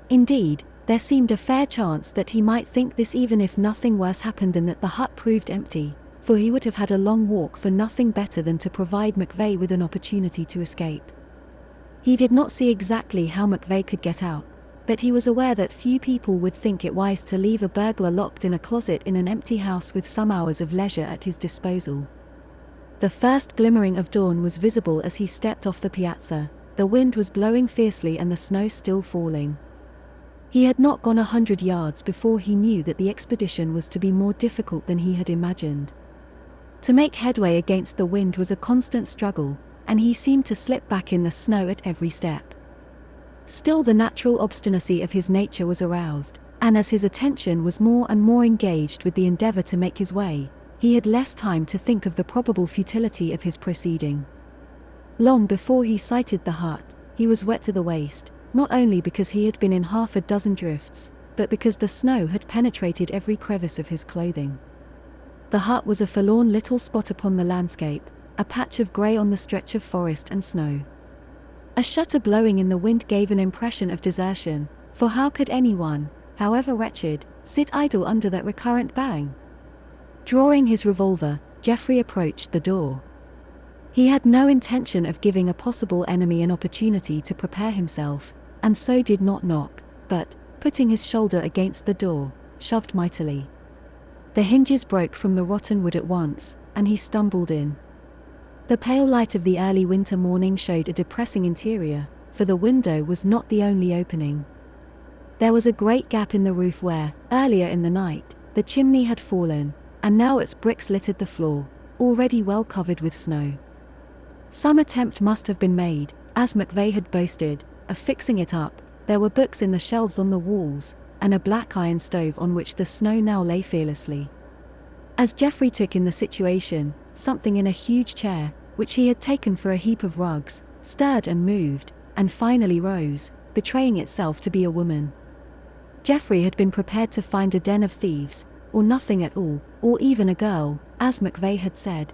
Indeed, there seemed a fair chance that he might think this even if nothing worse happened than that the hut proved empty, for he would have had a long walk for nothing better than to provide McVeigh with an opportunity to escape. He did not see exactly how McVeigh could get out, but he was aware that few people would think it wise to leave a burglar locked in a closet in an empty house with some hours of leisure at his disposal. The first glimmering of dawn was visible as he stepped off the piazza. The wind was blowing fiercely and the snow still falling. He had not gone 100 yards before he knew that the expedition was to be more difficult than he had imagined. To make headway against the wind was a constant struggle, and he seemed to slip back in the snow at every step. Still, the natural obstinacy of his nature was aroused, and as his attention was more and more engaged with the endeavor to make his way, he had less time to think of the probable futility of his proceeding. Long before he sighted the hut, he was wet to the waist, not only because he had been in half a dozen drifts, but because the snow had penetrated every crevice of his clothing. The hut was a forlorn little spot upon the landscape, a patch of grey on the stretch of forest and snow. A shutter blowing in the wind gave an impression of desertion, for how could anyone, however wretched, sit idle under that recurrent bang? Drawing his revolver, Geoffrey approached the door. He had no intention of giving a possible enemy an opportunity to prepare himself, and so did not knock, but, putting his shoulder against the door, shoved mightily. The hinges broke from the rotten wood at once, and he stumbled in. The pale light of the early winter morning showed a depressing interior, for the window was not the only opening. There was a great gap in the roof where, earlier in the night, the chimney had fallen, and now its bricks littered the floor, already well covered with snow. Some attempt must have been made, as McVeigh had boasted, of fixing it up. There were books in the shelves on the walls, and a black iron stove on which the snow now lay fearlessly. As Geoffrey took in the situation, something in a huge chair, which he had taken for a heap of rugs, stirred and moved, and finally rose, betraying itself to be a woman. Geoffrey had been prepared to find a den of thieves, or nothing at all, or even a girl, as McVeigh had said.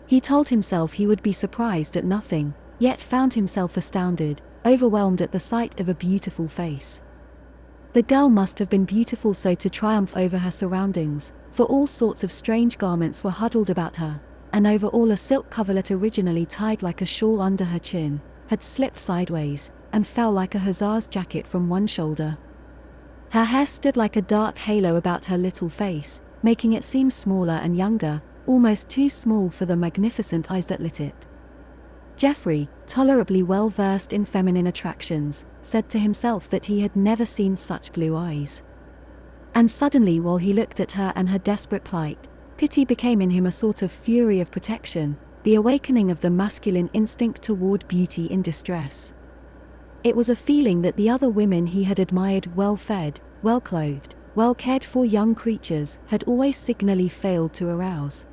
He told himself he would be surprised at nothing, yet found himself astounded, overwhelmed at the sight of a beautiful face. The girl must have been beautiful so to triumph over her surroundings, for all sorts of strange garments were huddled about her, and over all a silk coverlet originally tied like a shawl under her chin, had slipped sideways, and fell like a hussar's jacket from one shoulder. Her hair stood like a dark halo about her little face, making it seem smaller and younger, almost too small for the magnificent eyes that lit it. Geoffrey, tolerably well versed in feminine attractions, said to himself that he had never seen such blue eyes. And suddenly, while he looked at her and her desperate plight, pity became in him a sort of fury of protection, the awakening of the masculine instinct toward beauty in distress. It was a feeling that the other women he had admired, well-fed, well-clothed, well-cared-for young creatures, had always signally failed to arouse.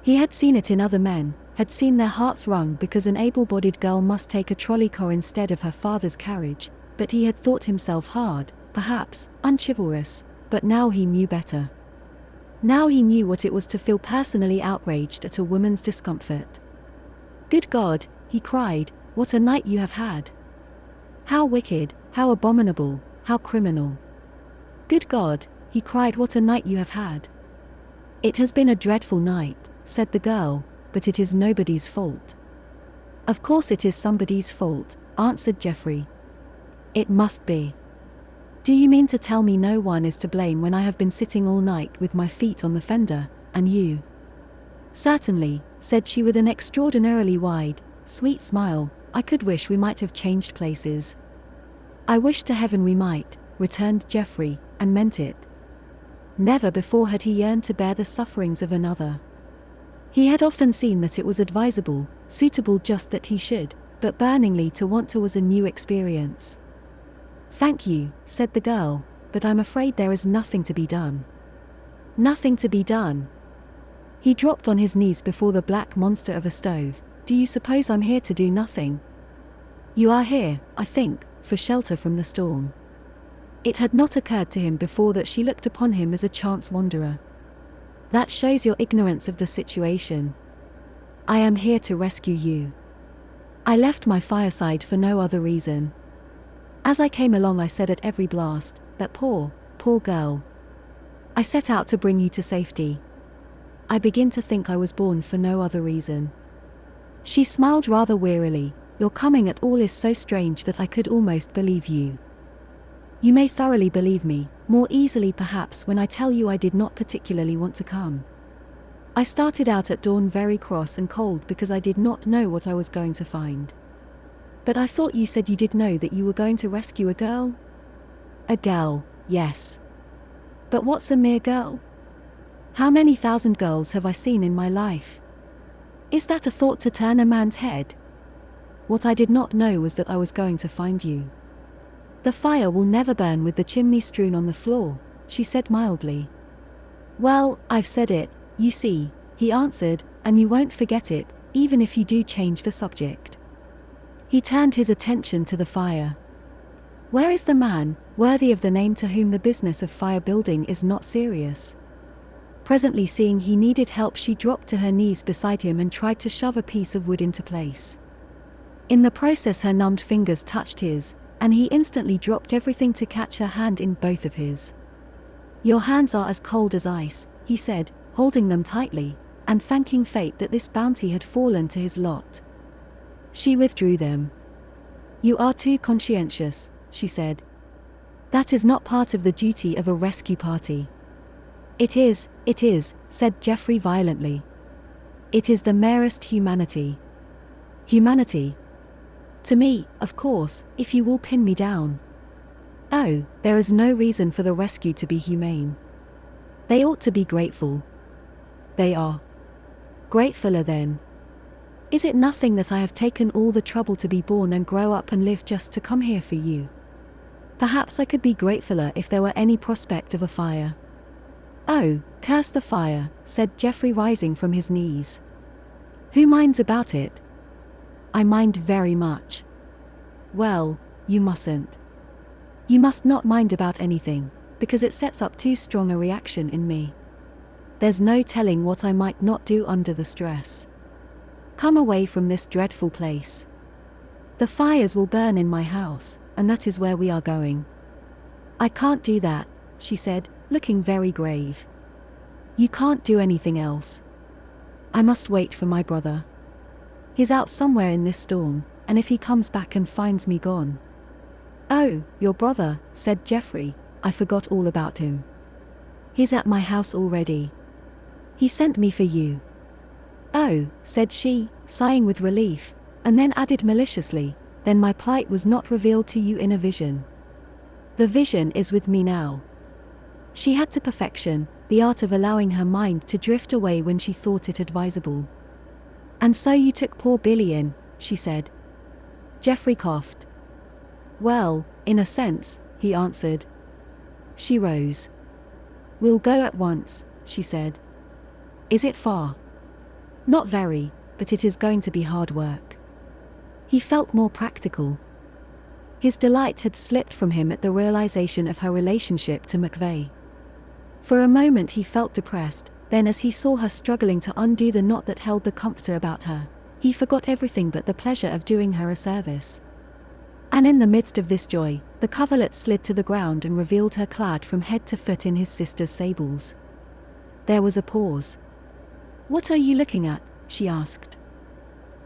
He had seen it in other men, had seen their hearts wrung because an able-bodied girl must take a trolley car instead of her father's carriage, but he had thought himself hard, perhaps unchivalrous, but now he knew better. Now he knew what it was to feel personally outraged at a woman's discomfort. "Good God," he cried, "what a night you have had! How wicked, how abominable, how criminal! Good God," he cried, "what a night you have had!" "It has been a dreadful night," said the girl, "but it is nobody's fault." "Of course it is somebody's fault," answered Jeffrey. "It must be. Do you mean to tell me no one is to blame when I have been sitting all night with my feet on the fender, and you?" "Certainly," said she with an extraordinarily wide, sweet smile, "I could wish we might have changed places." "I wish to heaven we might," returned Jeffrey, and meant it. Never before had he yearned to bear the sufferings of another. He had often seen that it was advisable, suitable just that he should, but burningly to want to was a new experience. "Thank you," said the girl, "but I'm afraid there is nothing to be done." "Nothing to be done?" He dropped on his knees before the black monster of a stove. "Do you suppose I'm here to do nothing? You are here, I think, for shelter from the storm." It had not occurred to him before that she looked upon him as a chance wanderer. "That shows your ignorance of the situation. I am here to rescue you. I left my fireside for no other reason. As I came along I said at every blast, 'That poor, poor girl.' I set out to bring you to safety. I begin to think I was born for no other reason." She smiled rather wearily. "Your coming at all is so strange that I could almost believe you. You may thoroughly believe me, more easily perhaps when I tell you I did not particularly want to come. I started out at dawn very cross and cold because I did not know what I was going to find. But I thought you said you did know that you were going to rescue a girl?" "A girl, yes. But what's a mere girl? How many thousand girls have I seen in my life? Is that a thought to turn a man's head? What I did not know was that I was going to find you." "The fire will never burn with the chimney strewn on the floor," she said mildly. "Well, I've said it, you see," he answered, "and you won't forget it, even if you do change the subject." He turned his attention to the fire. Where is the man, worthy of the name, to whom the business of fire building is not serious? Presently seeing he needed help, she dropped to her knees beside him and tried to shove a piece of wood into place. In the process her numbed fingers touched his, and he instantly dropped everything to catch her hand in both of his. "Your hands are as cold as ice," he said, holding them tightly, and thanking fate that this bounty had fallen to his lot. She withdrew them. "You are too conscientious," she said. "That is not part of the duty of a rescue party." It is," said Jeffrey violently. "It is the merest humanity." "Humanity? To me, of course, if you will pin me down." "Oh, there is no reason for the rescue to be humane. They ought to be grateful." "They are. Gratefuler then. Is it nothing that I have taken all the trouble to be born and grow up and live just to come here for you? Perhaps I could be gratefuler if there were any prospect of a fire." "Oh, curse the fire," said Jeffrey, rising from his knees. "Who minds about it?" "I mind very much." "Well, you mustn't. You must not mind about anything, because it sets up too strong a reaction in me. There's no telling what I might not do under the stress. Come away from this dreadful place. The fires will burn in my house, and that is where we are going." "I can't do that," she said, looking very grave. "You can't do anything else. I must wait for my brother. He's out somewhere in this storm, and if he comes back and finds me gone—" "Oh, your brother," said Jeffrey, "I forgot all about him. He's at my house already. He sent me for you." "Oh," said she, sighing with relief, and then added maliciously, "then my plight was not revealed to you in a vision. The vision is with me now." She had to perfection the art of allowing her mind to drift away when she thought it advisable. "And so you took poor Billy in," she said. Jeffrey coughed. "Well, in a sense," he answered. She rose. "We'll go at once," she said. "Is it far?" "Not very, but it is going to be hard work." He felt more practical. His delight had slipped from him at the realization of her relationship to McVeigh. For a moment he felt depressed, then as he saw her struggling to undo the knot that held the comforter about her, he forgot everything but the pleasure of doing her a service. And in the midst of this joy, the coverlet slid to the ground and revealed her clad from head to foot in his sister's sables. There was a pause. "What are you looking at?" she asked.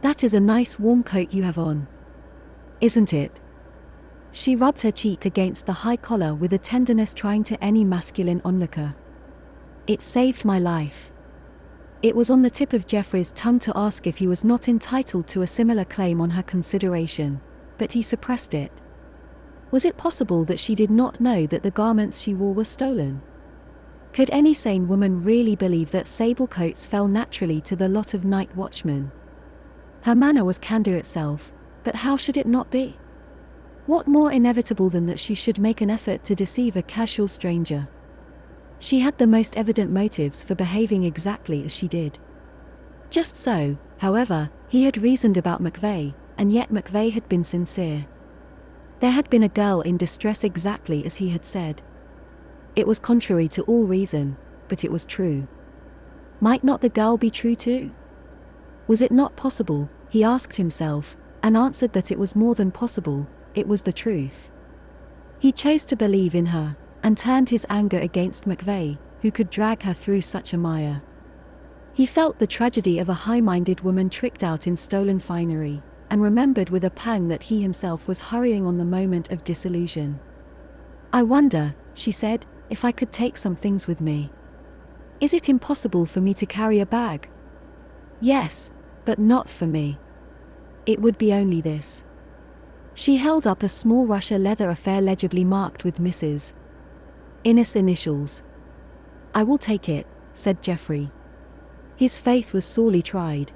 "That is a nice warm coat you have on. Isn't it?" She rubbed her cheek against the high collar with a tenderness trying to any masculine onlooker. "It saved my life." It was on the tip of Jeffrey's tongue to ask if he was not entitled to a similar claim on her consideration, but he suppressed it. Was it possible that she did not know that the garments she wore were stolen? Could any sane woman really believe that sable coats fell naturally to the lot of night watchmen? Her manner was candor itself, but how should it not be? What more inevitable than that she should make an effort to deceive a casual stranger? She had the most evident motives for behaving exactly as she did. Just so, however, he had reasoned about McVeigh, and yet McVeigh had been sincere. There had been a girl in distress exactly as he had said. It was contrary to all reason, but it was true. Might not the girl be true too? Was it not possible, he asked himself, and answered that it was more than possible, it was the truth. He chose to believe in her, and turned his anger against McVeigh, who could drag her through such a mire. He felt the tragedy of a high-minded woman tricked out in stolen finery, and remembered with a pang that he himself was hurrying on the moment of disillusion. "I wonder," she said, "if I could take some things with me. Is it impossible for me to carry a bag?" "Yes, but not for me. It would be only this." She held up a small Russia leather affair legibly marked with Mrs. Innes initials. "I will take it," said Jeffrey. His faith was sorely tried.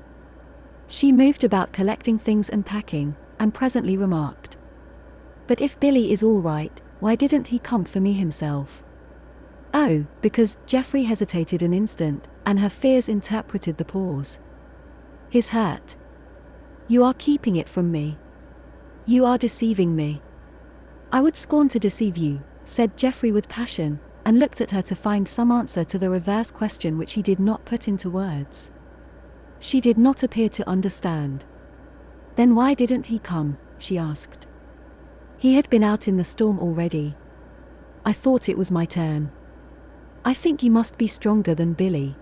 She moved about collecting things and packing, and presently remarked, "But if Billy is all right, why didn't he come for me himself?" "Oh, because," Jeffrey hesitated an instant, and her fears interpreted the pause. His hurt. "You are keeping it from me. You are deceiving me." "I would scorn to deceive you," said Jeffrey with passion, and looked at her to find some answer to the reverse question which he did not put into words. She did not appear to understand. "Then why didn't he come?" she asked. "He had been out in the storm already. I thought it was my turn." "I think you must be stronger than Billy."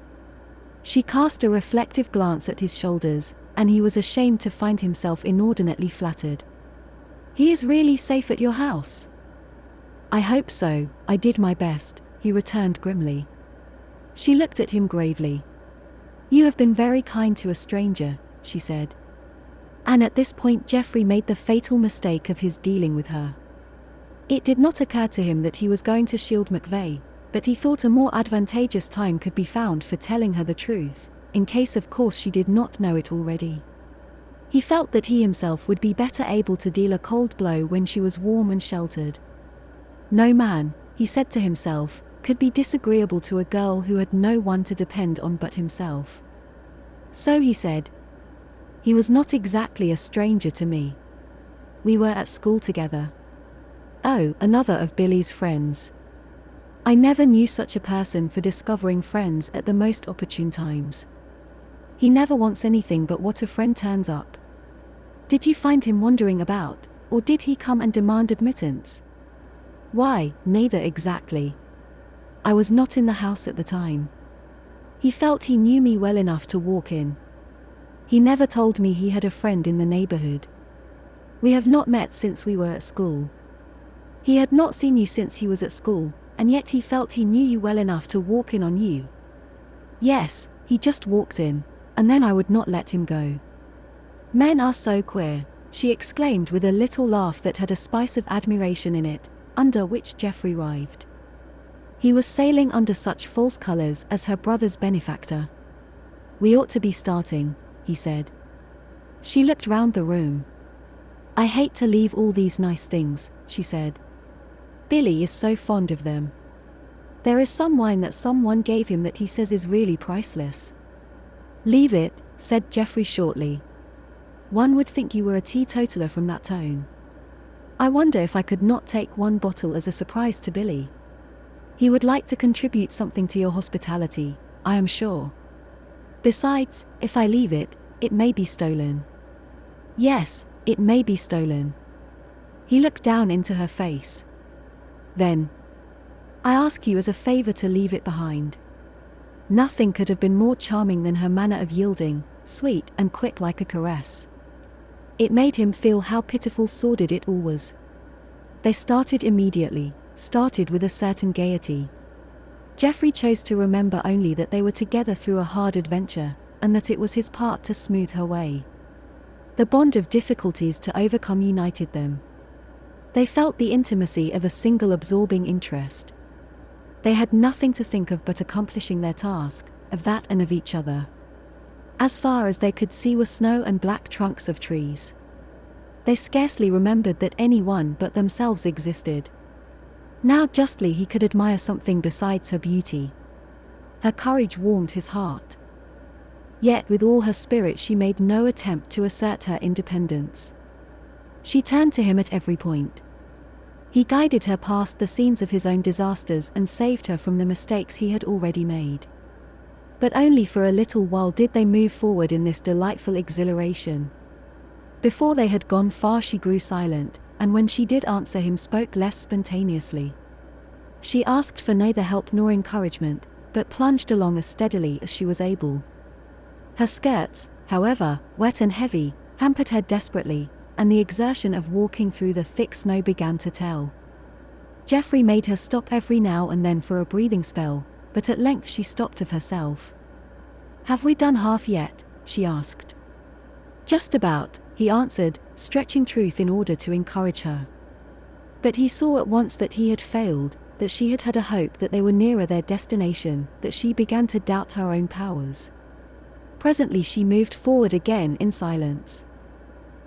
She cast a reflective glance at his shoulders, and he was ashamed to find himself inordinately flattered. "He is really safe at your house?" "I hope so, I did my best," he returned grimly. She looked at him gravely. "You have been very kind to a stranger," she said. And at this point Jeffrey made the fatal mistake of his dealing with her. It did not occur to him that he was going to shield McVeigh, but he thought a more advantageous time could be found for telling her the truth, in case of course she did not know it already. He felt that he himself would be better able to deal a cold blow when she was warm and sheltered. No man, he said to himself, could be disagreeable to a girl who had no one to depend on but himself. So he said, "He was not exactly a stranger to me. We were at school together." "Oh, another of Billy's friends. I never knew such a person for discovering friends at the most opportune times. He never wants anything but what a friend turns up." "Did you find him wandering about, or did he come and demand admittance?" "Why, neither exactly. I was not in the house at the time. He felt he knew me well enough to walk in. He never told me he had a friend in the neighborhood. We have not met since we were at school." "He had not seen you since he was at school, and yet he felt he knew you well enough to walk in on you." "Yes, he just walked in, and then I would not let him go." "Men are so queer," she exclaimed with a little laugh that had a spice of admiration in it, under which Jeffrey writhed. He was sailing under such false colors as her brother's benefactor. "We ought to be starting," he said. She looked round the room. "I hate to leave all these nice things," she said. "Billy is so fond of them. There is some wine that someone gave him that he says is really priceless." "Leave it," said Jeffrey shortly. "One would think you were a teetotaler from that tone." I wonder if I could not take one bottle as a surprise to Billy. He would like to contribute something to your hospitality, I am sure. Besides, if I leave it, it may be stolen. Yes, it may be stolen. He looked down into her face. Then, I ask you as a favor to leave it behind. Nothing could have been more charming than her manner of yielding, sweet and quick like a caress. It made him feel how pitiful sordid it all was. They started immediately, started with a certain gaiety. Jeffrey chose to remember only that they were together through a hard adventure, and that it was his part to smooth her way. The bond of difficulties to overcome united them. They felt the intimacy of a single absorbing interest. They had nothing to think of but accomplishing their task, of that and of each other. As far as they could see were snow and black trunks of trees. They scarcely remembered that anyone but themselves existed. Now justly he could admire something besides her beauty. Her courage warmed his heart. Yet with all her spirit she made no attempt to assert her independence. She turned to him at every point. He guided her past the scenes of his own disasters and saved her from the mistakes he had already made. But only for a little while did they move forward in this delightful exhilaration. Before they had gone far she grew silent, and when she did answer him spoke less spontaneously. She asked for neither help nor encouragement, but plunged along as steadily as she was able. Her skirts, however, wet and heavy, hampered her desperately, and the exertion of walking through the thick snow began to tell. Jeffrey made her stop every now and then for a breathing spell, but at length she stopped of herself. "Have we done half yet?" she asked. "Just about," he answered, stretching truth in order to encourage her. But he saw at once that he had failed, that she had had a hope that they were nearer their destination, that she began to doubt her own powers. Presently she moved forward again in silence.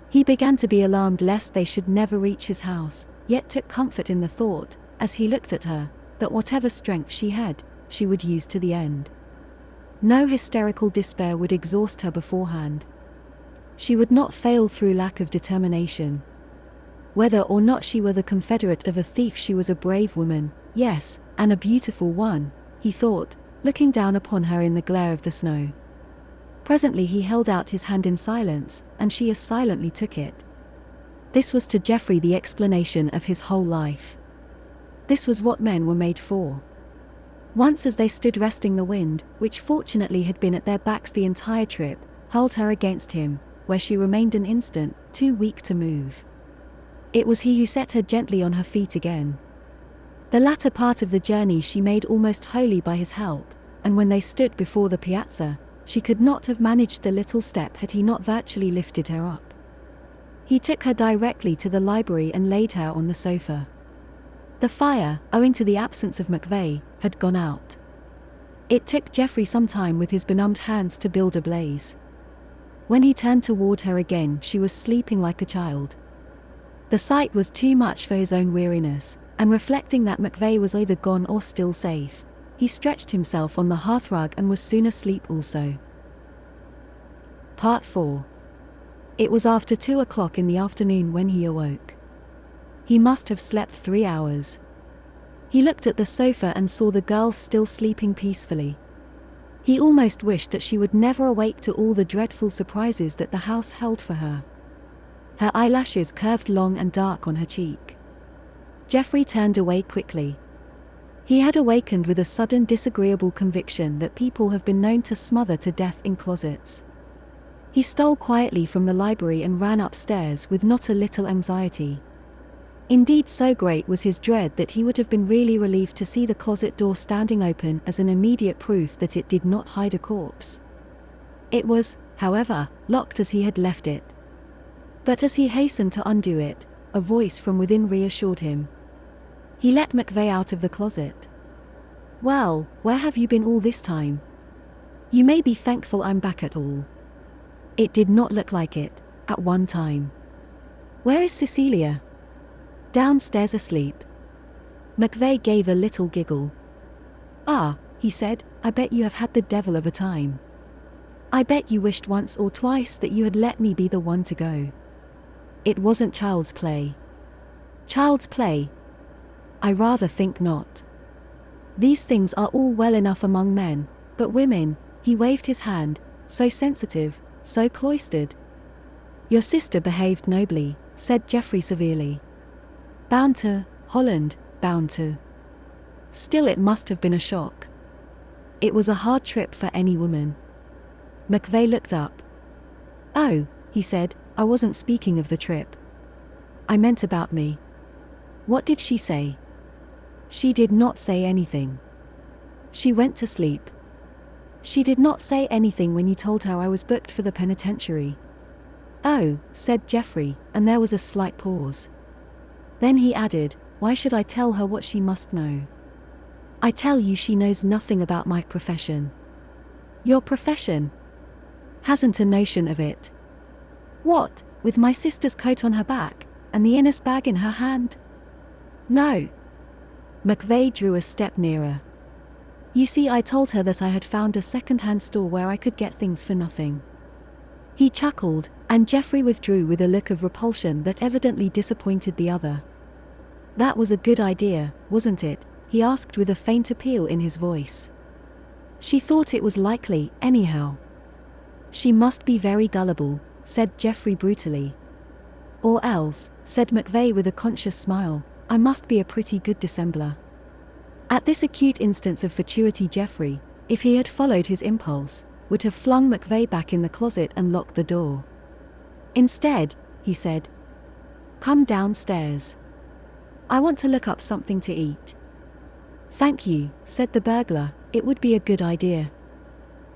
He began to be alarmed lest they should never reach his house, yet took comfort in the thought, as he looked at her, that whatever strength she had, she would use to the end. No hysterical despair would exhaust her beforehand. She would not fail through lack of determination. Whether or not she were the confederate of a thief, she was a brave woman, yes, and a beautiful one, he thought, looking down upon her in the glare of the snow. Presently he held out his hand in silence, and she as silently took it. This was to Jeffrey the explanation of his whole life. This was what men were made for. Once as they stood resting, the wind, which fortunately had been at their backs the entire trip, hurled her against him, where she remained an instant, too weak to move. It was he who set her gently on her feet again. The latter part of the journey she made almost wholly by his help, and when they stood before the piazza, she could not have managed the little step had he not virtually lifted her up. He took her directly to the library and laid her on the sofa. The fire, owing to the absence of McVeigh, had gone out. It took Jeffrey some time with his benumbed hands to build a blaze. When he turned toward her again, she was sleeping like a child. The sight was too much for his own weariness, and reflecting that McVeigh was either gone or still safe, he stretched himself on the hearthrug and was soon asleep also. Part 4. It was after 2 o'clock in the afternoon when he awoke. He must have slept 3 hours. He looked at the sofa and saw the girl still sleeping peacefully. He almost wished that she would never awake to all the dreadful surprises that the house held for her. Her eyelashes curved long and dark on her cheek. Jeffrey turned away quickly. He had awakened with a sudden disagreeable conviction that people have been known to smother to death in closets. He stole quietly from the library and ran upstairs with not a little anxiety. Indeed, so great was his dread that he would have been really relieved to see the closet door standing open as an immediate proof that it did not hide a corpse. It was, however, locked as he had left it. But as he hastened to undo it, a voice from within reassured him. He let McVeigh out of the closet. "Well, where have you been all this time? You may be thankful I'm back at all." It did not look like it, at one time. "Where is Cecilia?" "Downstairs asleep." McVeigh gave a little giggle. "Ah," he said, "I bet you have had the devil of a time. I bet you wished once or twice that you had let me be the one to go. It wasn't child's play." Child's play? I rather think not. These things are all well enough among men, but women, he waved his hand, so sensitive, so cloistered. Your sister behaved nobly, said Geoffrey severely. Bound to, Holland, bound to. Still, it must have been a shock. It was a hard trip for any woman. McVeigh looked up. Oh, he said, I wasn't speaking of the trip. I meant about me. What did she say? She did not say anything. She went to sleep. She did not say anything when you told her I was booked for the penitentiary. Oh, said Geoffrey, and there was a slight pause. Then he added, why should I tell her what she must know? I tell you she knows nothing about my profession. Your profession? Hasn't a notion of it. What, with my sister's coat on her back, and the Innes bag in her hand? No. McVeigh drew a step nearer. You see, I told her that I had found a second-hand store where I could get things for nothing. He chuckled, and Geoffrey withdrew with a look of repulsion that evidently disappointed the other. That was a good idea, wasn't it? He asked with a faint appeal in his voice. She thought it was likely, anyhow. She must be very gullible, said Geoffrey brutally. Or else, said McVeigh with a conscious smile, I must be a pretty good dissembler. At this acute instance of fatuity, Geoffrey, if he had followed his impulse, would have flung McVeigh back in the closet and locked the door. Instead, he said, come downstairs. I want to look up something to eat. Thank you, said the burglar, it would be a good idea.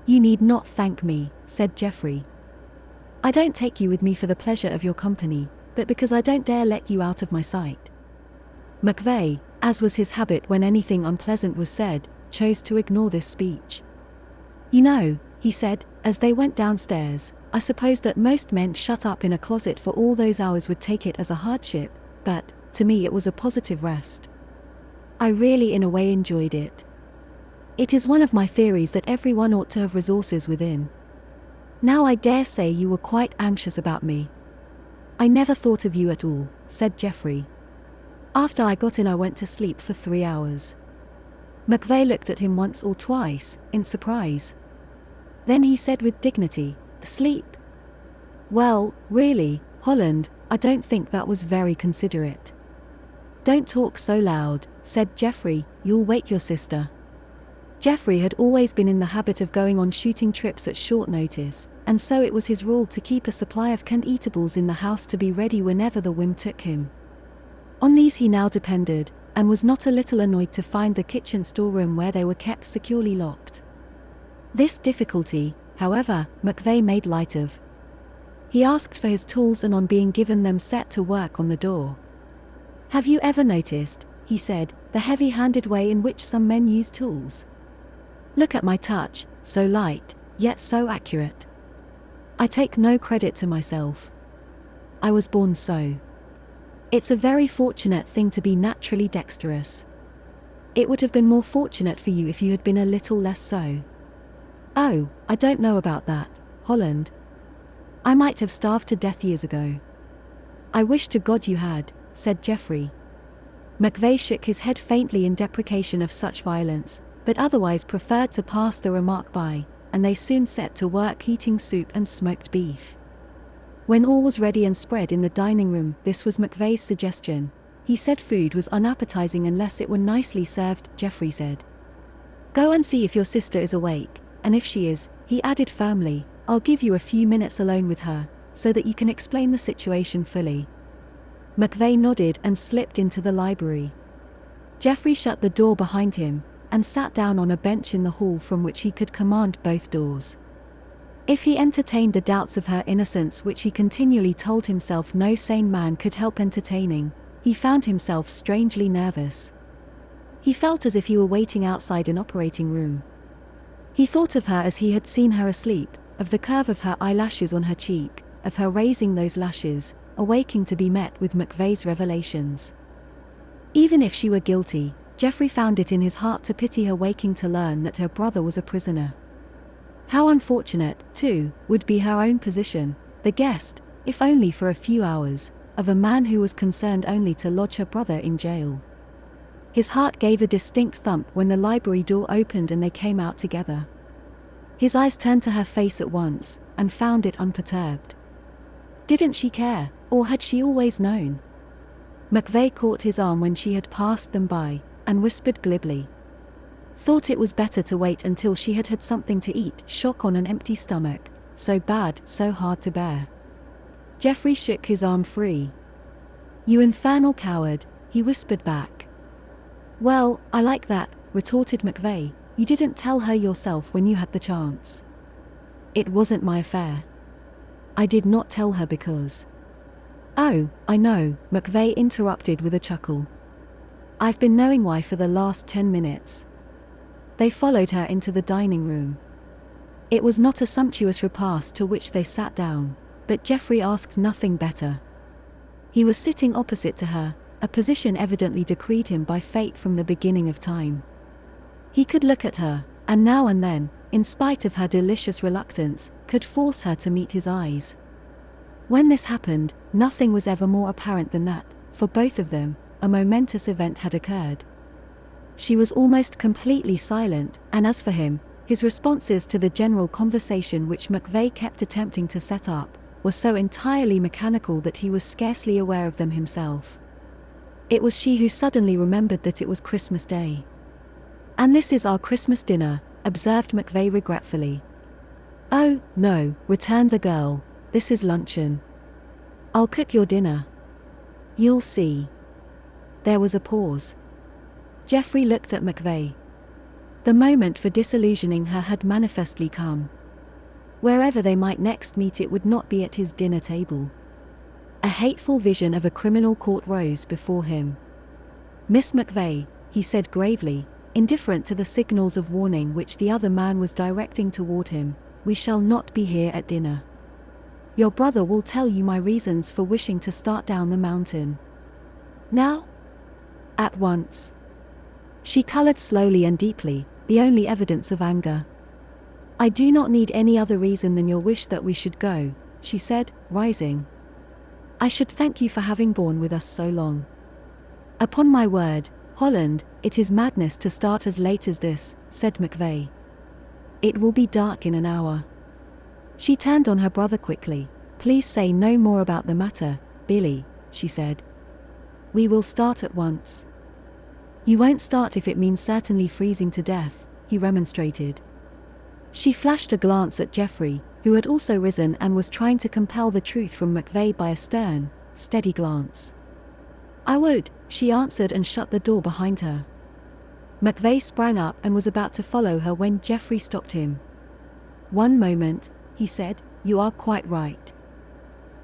You need not thank me, said Geoffrey. I don't take you with me for the pleasure of your company, but because I don't dare let you out of my sight. McVeigh, as was his habit when anything unpleasant was said, chose to ignore this speech. You know, he said, as they went downstairs, I suppose that most men shut up in a closet for all those hours would take it as a hardship, but, to me it was a positive rest. I really in a way enjoyed it. It is one of my theories that everyone ought to have resources within. Now I dare say you were quite anxious about me. I never thought of you at all, said Geoffrey. After I got in I went to sleep for 3 hours. McVeigh looked at him once or twice, in surprise. Then he said with dignity, sleep? Well, really, Holland, I don't think that was very considerate. Don't talk so loud, said Geoffrey, you'll wake your sister. Geoffrey had always been in the habit of going on shooting trips at short notice, and so it was his rule to keep a supply of canned eatables in the house to be ready whenever the whim took him. On these he now depended, and was not a little annoyed to find the kitchen storeroom where they were kept securely locked. This difficulty, however, McVeigh made light of. He asked for his tools and on being given them set to work on the door. Have you ever noticed, he said, the heavy-handed way in which some men use tools? Look at my touch, so light, yet so accurate. I take no credit to myself. I was born so. It's a very fortunate thing to be naturally dexterous. It would have been more fortunate for you if you had been a little less so. Oh, I don't know about that, Holland. I might have starved to death years ago. I wish to God you had, said Geoffrey. McVeigh shook his head faintly in deprecation of such violence, but otherwise preferred to pass the remark by, and they soon set to work eating soup and smoked beef. When all was ready and spread in the dining room, this was McVeigh's suggestion. He said food was unappetizing unless it were nicely served. Geoffrey said, go and see if your sister is awake, and if she is, he added firmly, I'll give you a few minutes alone with her, so that you can explain the situation fully. McVeigh nodded and slipped into the library. Geoffrey shut the door behind him, and sat down on a bench in the hall from which he could command both doors. If he entertained the doubts of her innocence which he continually told himself no sane man could help entertaining, he found himself strangely nervous. He felt as if he were waiting outside an operating room. He thought of her as he had seen her asleep, of the curve of her eyelashes on her cheek, of her raising those lashes, awaking to be met with McVeigh's revelations. Even if she were guilty, Geoffrey found it in his heart to pity her waking to learn that her brother was a prisoner. How unfortunate, too, would be her own position, the guest, if only for a few hours, of a man who was concerned only to lodge her brother in jail. His heart gave a distinct thump when the library door opened and they came out together. His eyes turned to her face at once, and found it unperturbed. Didn't she care, or had she always known? McVeigh caught his arm when she had passed them by, and whispered glibly. Thought it was better to wait until she had had something to eat. Shock on an empty stomach, so bad, so hard to bear. Jeffrey shook his arm free. You infernal coward, he whispered back. Well, I like that, retorted McVeigh. You didn't tell her yourself when you had the chance. It wasn't my affair. I did not tell her because… Oh, I know, McVeigh interrupted with a chuckle. I've been knowing why for the last 10 minutes. They followed her into the dining room. It was not a sumptuous repast to which they sat down, but Jeffrey asked nothing better. He was sitting opposite to her, a position evidently decreed him by fate from the beginning of time. He could look at her, and now and then, in spite of her delicious reluctance, could force her to meet his eyes. When this happened, nothing was ever more apparent than that, for both of them, a momentous event had occurred. She was almost completely silent, and as for him, his responses to the general conversation which McVeigh kept attempting to set up, were so entirely mechanical that he was scarcely aware of them himself. It was she who suddenly remembered that it was Christmas Day. And this is our Christmas dinner, observed McVeigh regretfully. Oh, no, returned the girl, this is luncheon. I'll cook your dinner. You'll see. There was a pause. Jeffrey looked at McVeigh. The moment for disillusioning her had manifestly come. Wherever they might next meet, it would not be at his dinner table. A hateful vision of a criminal court rose before him. Miss McVeigh, he said gravely, indifferent to the signals of warning which the other man was directing toward him, we shall not be here at dinner. Your brother will tell you my reasons for wishing to start down the mountain. Now? At once. She colored slowly and deeply, the only evidence of anger. I do not need any other reason than your wish that we should go, she said, rising. I should thank you for having borne with us so long. Upon my word, Holland, it is madness to start as late as this, said McVeigh. It will be dark in an hour. She turned on her brother quickly. Please say no more about the matter, Billy, she said. We will start at once. You won't start if it means certainly freezing to death, he remonstrated. She flashed a glance at Jeffrey, who had also risen and was trying to compel the truth from McVeigh by a stern, steady glance. I would, she answered and shut the door behind her. McVeigh sprang up and was about to follow her when Jeffrey stopped him. One moment, he said, you are quite right.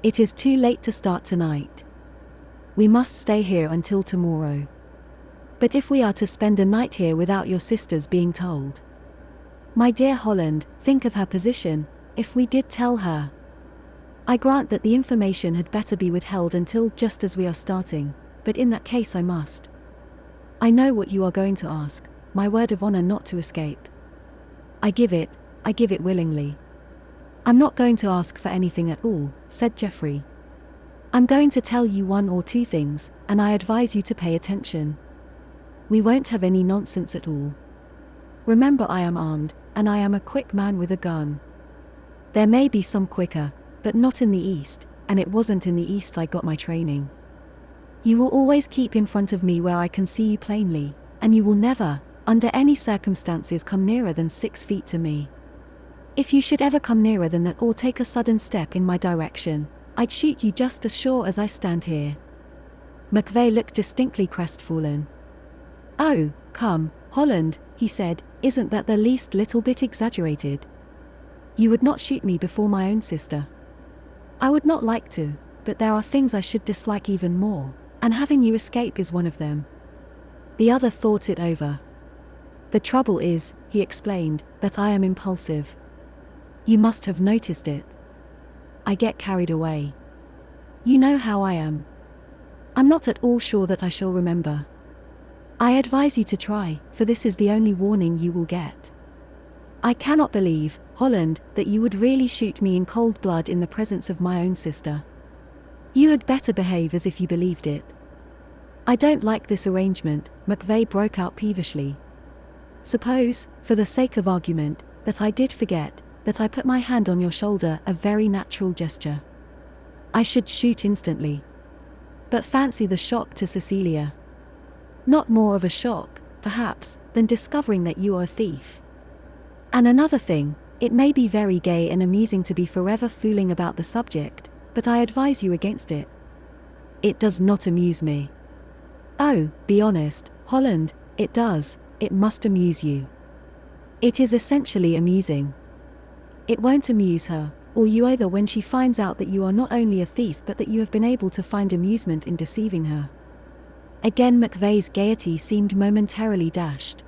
It is too late to start tonight. We must stay here until tomorrow. But if we are to spend a night here without your sisters being told? My dear Holland, think of her position, if we did tell her. I grant that the information had better be withheld until just as we are starting, but in that case I must. I know what you are going to ask, my word of honor not to escape. I give it willingly. I'm not going to ask for anything at all, said Jeffrey. I'm going to tell you one or two things, and I advise you to pay attention. We won't have any nonsense at all. Remember, I am armed, and I am a quick man with a gun. There may be some quicker, but not in the East, and it wasn't in the East I got my training. You will always keep in front of me where I can see you plainly, and you will never, under any circumstances, come nearer than 6 feet to me. If you should ever come nearer than that or take a sudden step in my direction, I'd shoot you just as sure as I stand here. McVeigh looked distinctly crestfallen. Oh, come, Holland, he said, isn't that the least little bit exaggerated? You would not shoot me before my own sister. I would not like to, but there are things I should dislike even more, and having you escape is one of them. The other thought it over. The trouble is, he explained, that I am impulsive. You must have noticed it. I get carried away. You know how I am. I'm not at all sure that I shall remember. I advise you to try, for this is the only warning you will get. I cannot believe, Holland, that you would really shoot me in cold blood in the presence of my own sister. You had better behave as if you believed it. I don't like this arrangement, McVeigh broke out peevishly. Suppose, for the sake of argument, that I did forget, that I put my hand on your shoulder, a very natural gesture. I should shoot instantly. But fancy the shock to Cecilia. Not more of a shock, perhaps, than discovering that you are a thief. And another thing, it may be very gay and amusing to be forever fooling about the subject, but I advise you against it. It does not amuse me. Oh, be honest, Holland, it does, it must amuse you. It is essentially amusing. It won't amuse her, or you either, when she finds out that you are not only a thief but that you have been able to find amusement in deceiving her. Again McVeigh's gaiety seemed momentarily dashed.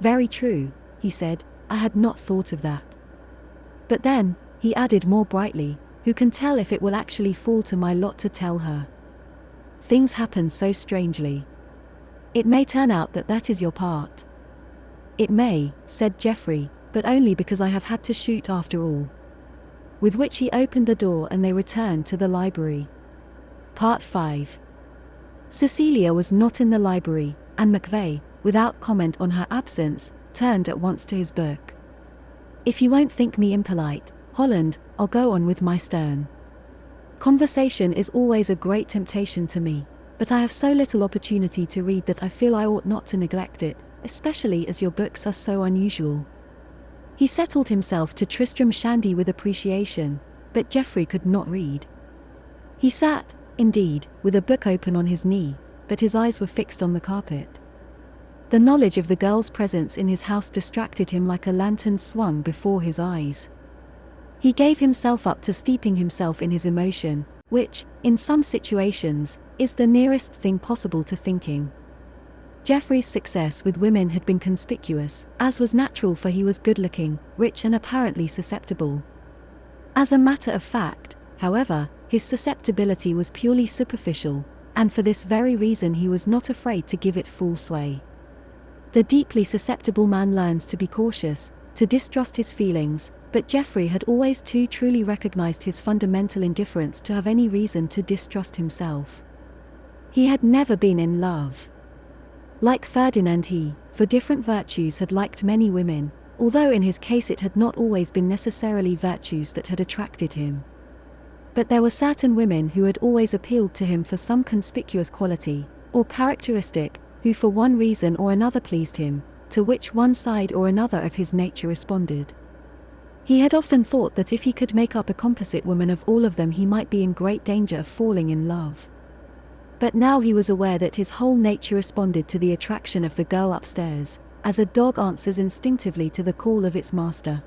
Very true, he said, I had not thought of that. But then, he added more brightly, who can tell if it will actually fall to my lot to tell her? Things happen so strangely. It may turn out that that is your part. It may, said Geoffrey, but only because I have had to shoot after all. With which he opened the door and they returned to the library. Part 5. Cecilia was not in the library, and McVeigh, without comment on her absence, turned at once to his book. If you won't think me impolite, Holland, I'll go on with my stern. Conversation is always a great temptation to me, but I have so little opportunity to read that I feel I ought not to neglect it, especially as your books are so unusual. He settled himself to Tristram Shandy with appreciation, but Geoffrey could not read. He sat, indeed, with a book open on his knee, but his eyes were fixed on the carpet. The knowledge of the girl's presence in his house distracted him like a lantern swung before his eyes. He gave himself up to steeping himself in his emotion, which, in some situations, is the nearest thing possible to thinking. Geoffrey's success with women had been conspicuous, as was natural, for he was good-looking, rich and apparently susceptible. As a matter of fact, however, his susceptibility was purely superficial, and for this very reason he was not afraid to give it full sway. The deeply susceptible man learns to be cautious, to distrust his feelings, but Geoffrey had always too truly recognized his fundamental indifference to have any reason to distrust himself. He had never been in love. Like Ferdinand, he, for different virtues, had liked many women, although in his case it had not always been necessarily virtues that had attracted him. But there were certain women who had always appealed to him for some conspicuous quality, or characteristic, who for one reason or another pleased him, to which one side or another of his nature responded. He had often thought that if he could make up a composite woman of all of them he might be in great danger of falling in love. But now he was aware that his whole nature responded to the attraction of the girl upstairs, as a dog answers instinctively to the call of its master.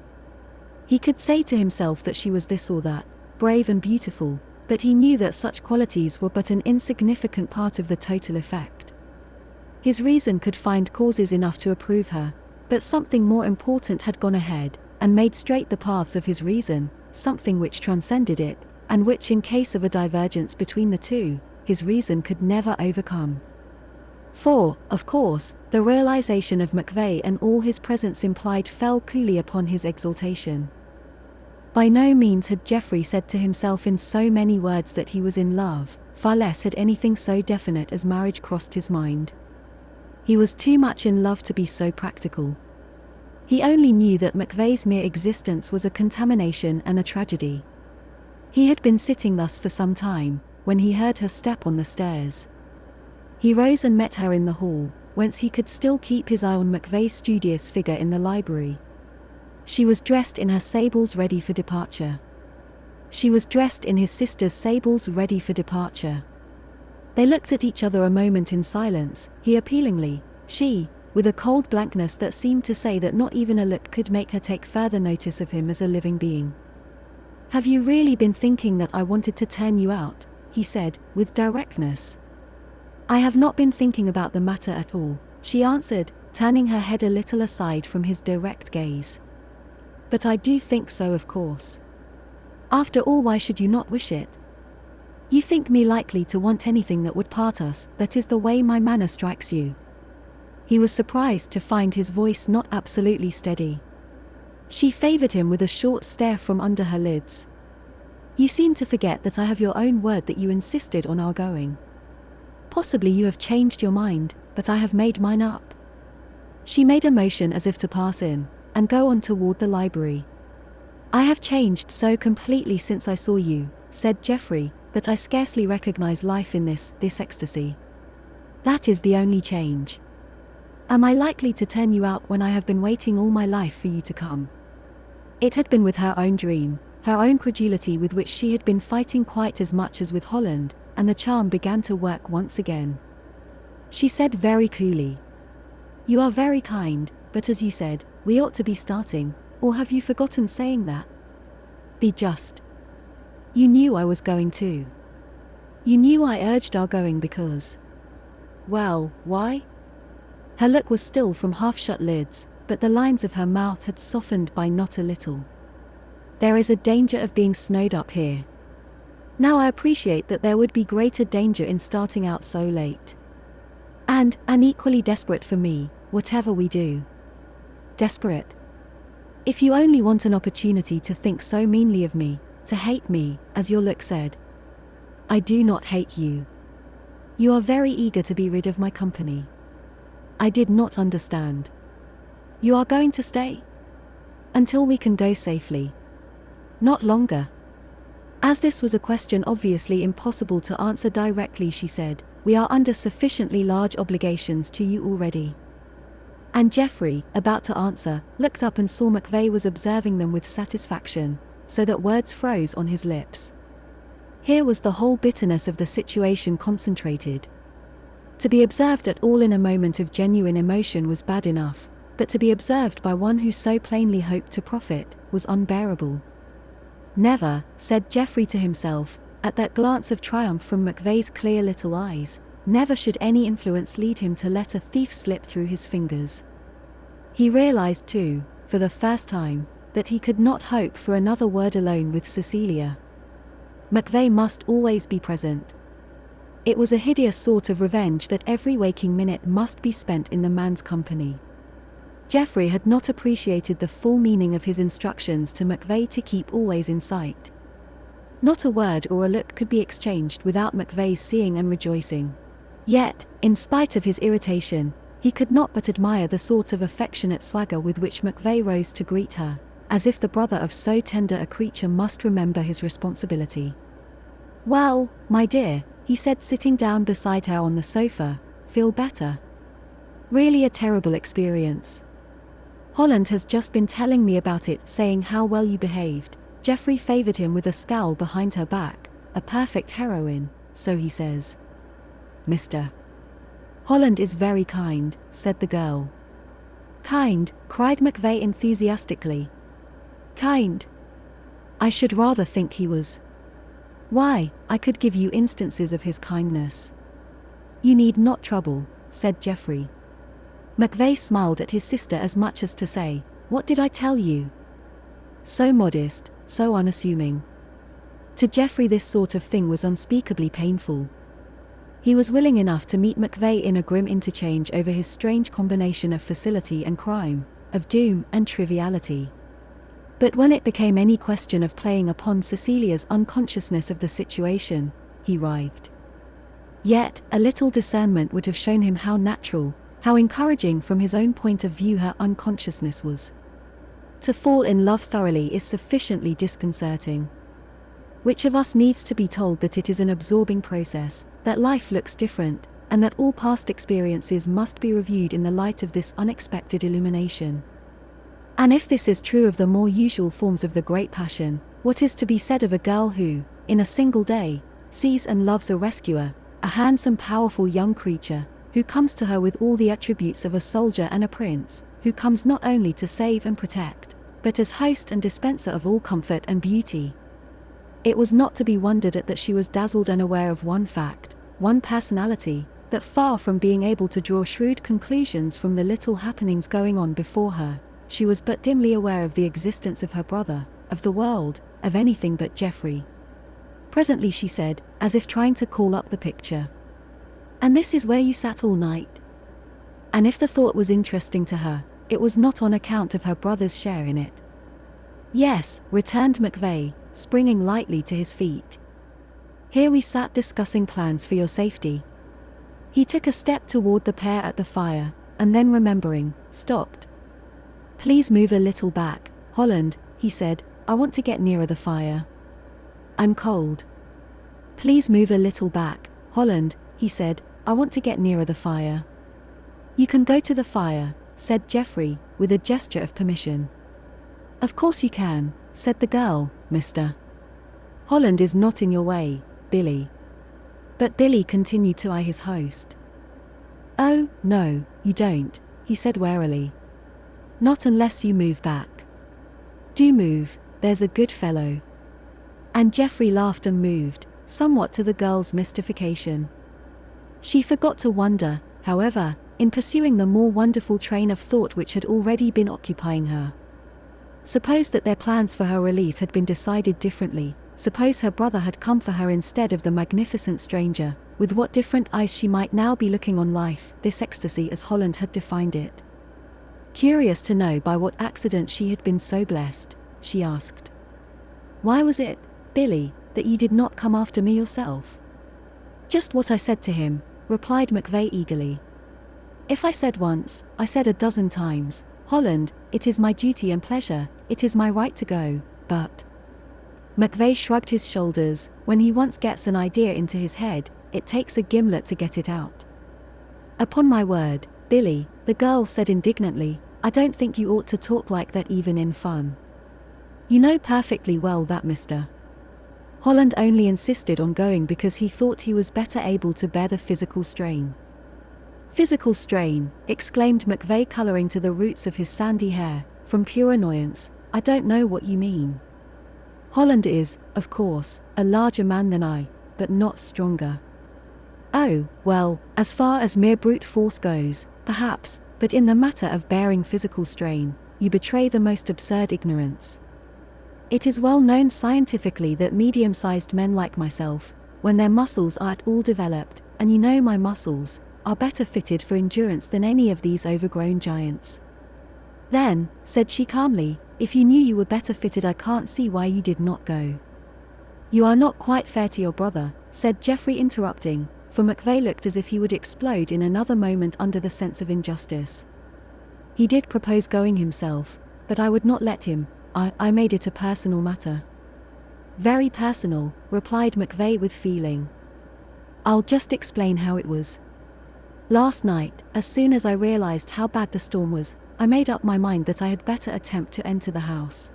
He could say to himself that she was this or that, brave and beautiful, but he knew that such qualities were but an insignificant part of the total effect. His reason could find causes enough to approve her, but something more important had gone ahead, and made straight the paths of his reason, something which transcended it, and which, in case of a divergence between the two, his reason could never overcome. For, of course, the realization of McVeigh and all his presence implied fell coolly upon his exaltation. By no means had Geoffrey said to himself in so many words that he was in love, far less had anything so definite as marriage crossed his mind. He was too much in love to be so practical. He only knew that McVeigh's mere existence was a contamination and a tragedy. He had been sitting thus for some time, when he heard her step on the stairs. He rose and met her in the hall, whence he could still keep his eye on McVeigh's studious figure in the library. She was dressed in her sables ready for departure. She was dressed in his sister's sables ready for departure. They looked at each other a moment in silence, he appealingly, she, with a cold blankness that seemed to say that not even a look could make her take further notice of him as a living being. "Have you really been thinking that I wanted to turn you out?" he said, with directness. "I have not been thinking about the matter at all," she answered, turning her head a little aside from his direct gaze. "But I do think so, of course. After all, why should you not wish it? You think me likely to want anything that would part us, that is the way my manner strikes you." He was surprised to find his voice not absolutely steady. She favored him with a short stare from under her lids. You seem to forget that I have your own word that you insisted on our going. Possibly you have changed your mind, but I have made mine up." She made a motion as if to pass in, and go on toward the library. "I have changed so completely since I saw you," said Geoffrey, "that I scarcely recognize life in this ecstasy. That is the only change. Am I likely to turn you out when I have been waiting all my life for you to come?" It had been with her own dream, her own credulity with which she had been fighting quite as much as with Holland, and the charm began to work once again. She said very coolly, "You are very kind, but as you said, we ought to be starting, or have you forgotten saying that? Be just. You knew I was going too. You knew I urged our going because... Well, why?" Her look was still from half-shut lids, but the lines of her mouth had softened by not a little. "There is a danger of being snowed up here. Now I appreciate that there would be greater danger in starting out so late. And equally desperate for me, whatever we do. Desperate. If you only want an opportunity to think so meanly of me, to hate me, as your look said. I do not hate you. You are very eager to be rid of my company. I did not understand. You are going to stay? Until we can go safely. Not longer." As this was a question obviously impossible to answer directly, she said, "We are under sufficiently large obligations to you already." And Geoffrey, about to answer, looked up and saw McVey was observing them with satisfaction, so that words froze on his lips. Here was the whole bitterness of the situation concentrated. To be observed at all in a moment of genuine emotion was bad enough, but to be observed by one who so plainly hoped to profit was unbearable. "Never," said Geoffrey to himself, at that glance of triumph from McVey's clear little eyes, "never should any influence lead him to let a thief slip through his fingers." He realized too, for the first time, that he could not hope for another word alone with Cecilia. McVey must always be present. It was a hideous sort of revenge that every waking minute must be spent in the man's company. Geoffrey had not appreciated the full meaning of his instructions to McVey to keep always in sight. Not a word or a look could be exchanged without McVey's seeing and rejoicing. Yet, in spite of his irritation, he could not but admire the sort of affectionate swagger with which McVey rose to greet her, as if the brother of so tender a creature must remember his responsibility. "Well, my dear," he said, sitting down beside her on the sofa, "feel better? Really a terrible experience. Holland has just been telling me about it, saying how well you behaved." Geoffrey favored him with a scowl behind her back. "A perfect heroine, so he says." "Mr. Holland is very kind," said the girl. "Kind," cried McVey enthusiastically. "Kind? I should rather think he was. Why, I could give you instances of his kindness." "You need not trouble," said Geoffrey. McVey smiled at his sister as much as to say, "What did I tell you?" So modest, so unassuming. To Geoffrey this sort of thing was unspeakably painful. He was willing enough to meet McVey in a grim interchange over his strange combination of facility and crime, of doom and triviality. But when it became any question of playing upon Cecilia's unconsciousness of the situation, he writhed. Yet, a little discernment would have shown him how natural, how encouraging from his own point of view her unconsciousness was. To fall in love thoroughly is sufficiently disconcerting. Which of us needs to be told that it is an absorbing process, that life looks different, and that all past experiences must be reviewed in the light of this unexpected illumination? And if this is true of the more usual forms of the great passion, what is to be said of a girl who, in a single day, sees and loves a rescuer, a handsome, powerful young creature, who comes to her with all the attributes of a soldier and a prince, who comes not only to save and protect, but as host and dispenser of all comfort and beauty? It was not to be wondered at that she was dazzled and aware of one fact, one personality, that far from being able to draw shrewd conclusions from the little happenings going on before her, she was but dimly aware of the existence of her brother, of the world, of anything but Geoffrey. Presently she said, as if trying to call up the picture, "And this is where you sat all night?" And if the thought was interesting to her, it was not on account of her brother's share in it. "Yes," returned McVey, springing lightly to his feet. Here we sat discussing plans for your safety. He took a step toward the pair at the fire, and then remembering, stopped. Please move a little back, Holland, he said, I want to get nearer the fire. I'm cold. Please move a little back, Holland, he said, I want to get nearer the fire. You can go to the fire, said Geoffrey, with a gesture of permission. Of course you can, said the girl, Mr. Holland is not in your way, Billy. But Billy continued to eye his host. Oh, no, you don't, he said warily. Not unless you move back. Do move, there's a good fellow. And Geoffrey laughed and moved, somewhat to the girl's mystification. She forgot to wonder, however, in pursuing the more wonderful train of thought which had already been occupying her. Suppose that their plans for her relief had been decided differently, suppose her brother had come for her instead of the magnificent stranger, with what different eyes she might now be looking on life, this ecstasy as Holland had defined it. Curious to know by what accident she had been so blessed, she asked. Why was it, Billy, that you did not come after me yourself? Just what I said to him, replied McVeigh eagerly. If I said once, I said a dozen times, Holland, it is my duty and pleasure, it is my right to go, but... McVeigh shrugged his shoulders. When he once gets an idea into his head, it takes a gimlet to get it out. Upon my word, Billy, the girl said indignantly, I don't think you ought to talk like that even in fun. You know perfectly well that Mr. Holland only insisted on going because he thought he was better able to bear the physical strain. Physical strain, exclaimed McVeigh, coloring to the roots of his sandy hair, from pure annoyance. I don't know what you mean. Holland is, of course, a larger man than I, but not stronger. Oh, well, as far as mere brute force goes, perhaps, but in the matter of bearing physical strain, you betray the most absurd ignorance. It is well known scientifically that medium-sized men like myself, when their muscles are at all developed, and you know my muscles, are better fitted for endurance than any of these overgrown giants. Then, said she calmly, if you knew you were better fitted, I can't see why you did not go. You are not quite fair to your brother, said Geoffrey, interrupting, for McVeigh looked as if he would explode in another moment under the sense of injustice. He did propose going himself, but I would not let him. I made it a personal matter. Very personal, replied McVeigh with feeling. I'll just explain how it was. Last night, as soon as I realized how bad the storm was, I made up my mind that I had better attempt to enter the house.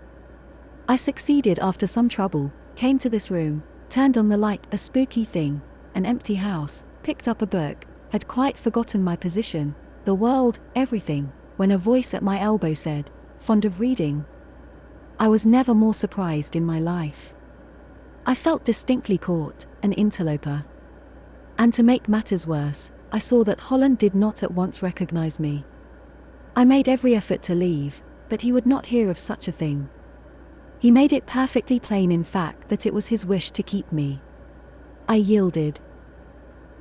I succeeded after some trouble, came to this room, turned on the light, a spooky thing, an empty house, picked up a book, had quite forgotten my position, the world, everything, when a voice at my elbow said, fond of reading? I was never more surprised in my life. I felt distinctly caught, an interloper. And to make matters worse, I saw that Holland did not at once recognize me. I made every effort to leave, but he would not hear of such a thing. He made it perfectly plain, in fact, that it was his wish to keep me. I yielded.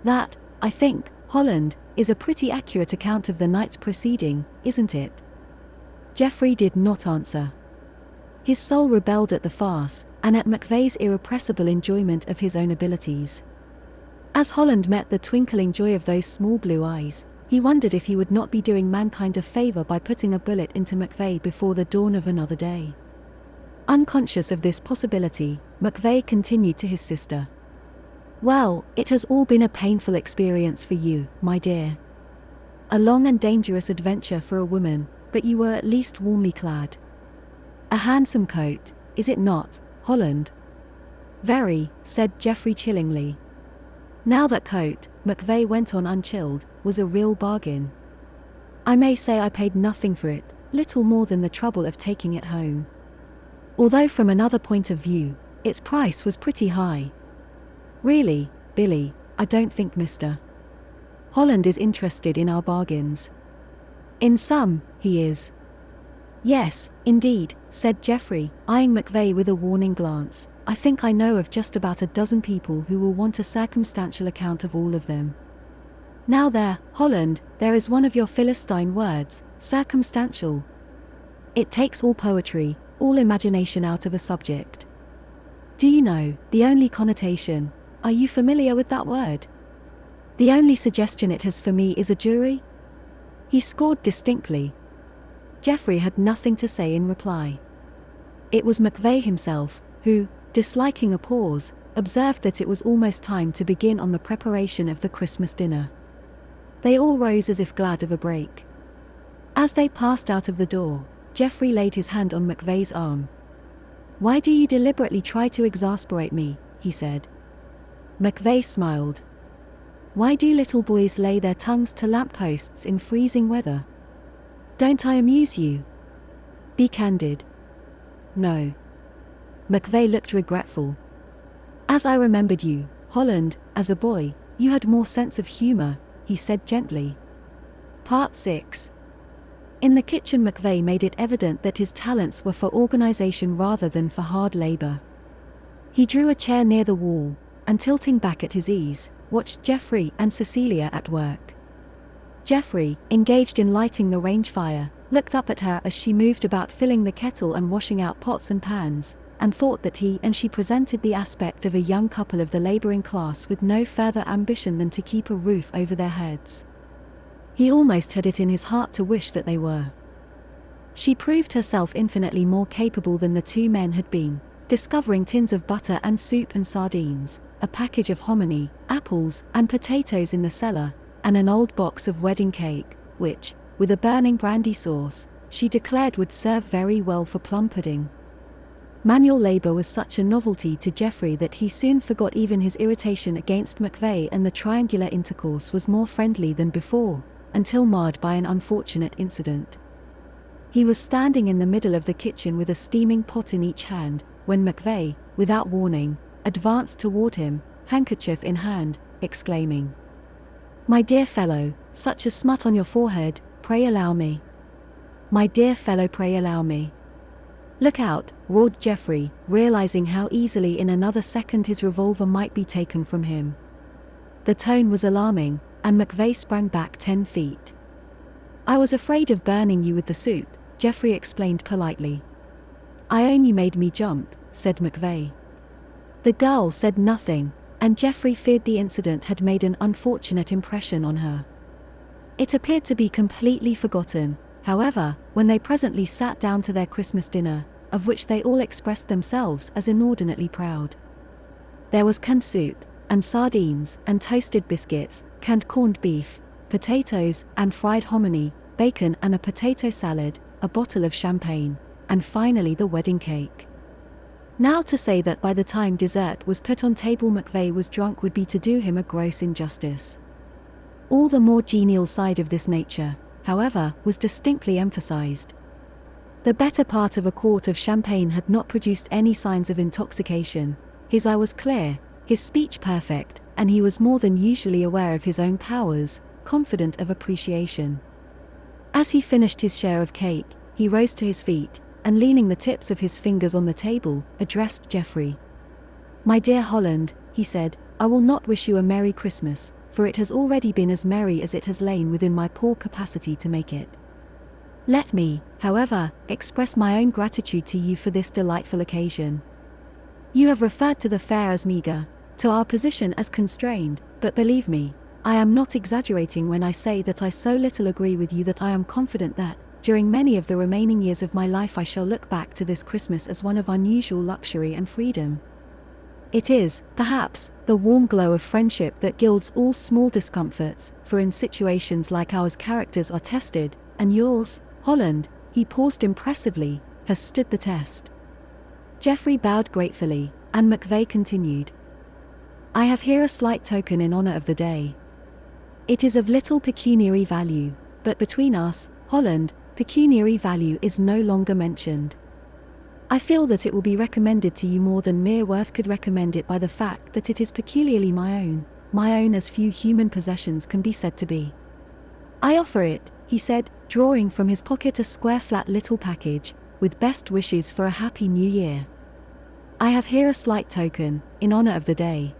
That, I think, Holland, is a pretty accurate account of the night's proceeding, isn't it? Geoffrey did not answer. His soul rebelled at the farce, and at McVeigh's irrepressible enjoyment of his own abilities. As Holland met the twinkling joy of those small blue eyes, he wondered if he would not be doing mankind a favor by putting a bullet into McVeigh before the dawn of another day. Unconscious of this possibility, McVeigh continued to his sister. Well, it has all been a painful experience for you, my dear. A long and dangerous adventure for a woman, but you were at least warmly clad. A handsome coat, is it not, Holland? Very, said Geoffrey chillingly. Now that coat, McVeigh went on unchilled, was a real bargain. I may say I paid nothing for it, little more than the trouble of taking it home. Although from another point of view, its price was pretty high. Really, Billy, I don't think Mr. Holland is interested in our bargains. In some, he is. Yes, indeed, said Geoffrey, eyeing McVeigh with a warning glance. I think I know of just about a dozen people who will want a circumstantial account of all of them. Now there, Holland, there is one of your Philistine words, circumstantial. It takes all poetry, all imagination out of a subject. Do you know, the only connotation, are you familiar with that word? The only suggestion it has for me is a jury? He scored distinctly. Jeffrey had nothing to say in reply. It was McVeigh himself, who, disliking a pause, observed that it was almost time to begin on the preparation of the Christmas dinner. They all rose as if glad of a break. As they passed out of the door, Jeffrey laid his hand on McVeigh's arm. "Why do you deliberately try to exasperate me?" he said. McVeigh smiled. "Why do little boys lay their tongues to lampposts in freezing weather? Don't I amuse you? Be candid." "No." McVeigh looked regretful. "As I remembered you, Holland, as a boy, you had more sense of humor," he said gently. Part 6. In the kitchen, McVeigh made it evident that his talents were for organization rather than for hard labor. He drew a chair near the wall, and tilting back at his ease, watched Jeffrey and Cecilia at work. Jeffrey, engaged in lighting the range fire, looked up at her as she moved about filling the kettle and washing out pots and pans, and thought that he and she presented the aspect of a young couple of the laboring class with no further ambition than to keep a roof over their heads. He almost had it in his heart to wish that they were. She proved herself infinitely more capable than the two men had been, discovering tins of butter and soup and sardines, a package of hominy, apples, and potatoes in the cellar, and an old box of wedding cake, which, with a burning brandy sauce, she declared would serve very well for plum pudding. Manual labor was such a novelty to Jeffrey that he soon forgot even his irritation against McVeigh, and the triangular intercourse was more friendly than before, until marred by an unfortunate incident. He was standing in the middle of the kitchen with a steaming pot in each hand, when McVeigh, without warning, advanced toward him, handkerchief in hand, exclaiming, "My dear fellow, such a smut on your forehead, pray allow me. My dear fellow, pray allow me." "Look out," roared Jeffrey, realizing how easily in another second his revolver might be taken from him. The tone was alarming, and McVeigh sprang back 10 feet. "I was afraid of burning you with the soup," Jeffrey explained politely. "I only made me jump," said McVeigh. The girl said nothing, and Jeffrey feared the incident had made an unfortunate impression on her. It appeared to be completely forgotten, however, when they presently sat down to their Christmas dinner, of which they all expressed themselves as inordinately proud. There was canned soup, and sardines, and toasted biscuits, canned corned beef, potatoes, and fried hominy, bacon and a potato salad, a bottle of champagne, and finally the wedding cake. Now to say that by the time dessert was put on table McVeigh was drunk would be to do him a gross injustice. All the more genial side of this nature, however, was distinctly emphasized. The better part of a quart of champagne had not produced any signs of intoxication. His eye was clear, his speech perfect, and he was more than usually aware of his own powers, confident of appreciation. As he finished his share of cake, he rose to his feet, and leaning the tips of his fingers on the table, addressed Jeffrey. "My dear Holland," he said, "I will not wish you a Merry Christmas, for it has already been as merry as it has lain within my poor capacity to make it. Let me, however, express my own gratitude to you for this delightful occasion. You have referred to the fare as meager, to our position as constrained, but believe me, I am not exaggerating when I say that I so little agree with you that I am confident that, during many of the remaining years of my life, I shall look back to this Christmas as one of unusual luxury and freedom. It is, perhaps, the warm glow of friendship that gilds all small discomforts, for in situations like ours characters are tested, and yours, Holland," he paused impressively, "has stood the test." Jeffrey bowed gratefully, and McVeigh continued, "I have here a slight token in honor of the day. It is of little pecuniary value, but between us, Holland, pecuniary value is no longer mentioned. I feel that it will be recommended to you more than mere worth could recommend it by the fact that it is peculiarly my own as few human possessions can be said to be. I offer it," he said, drawing from his pocket a square flat little package, "with best wishes for a happy new year. I have here a slight token, in honor of the day."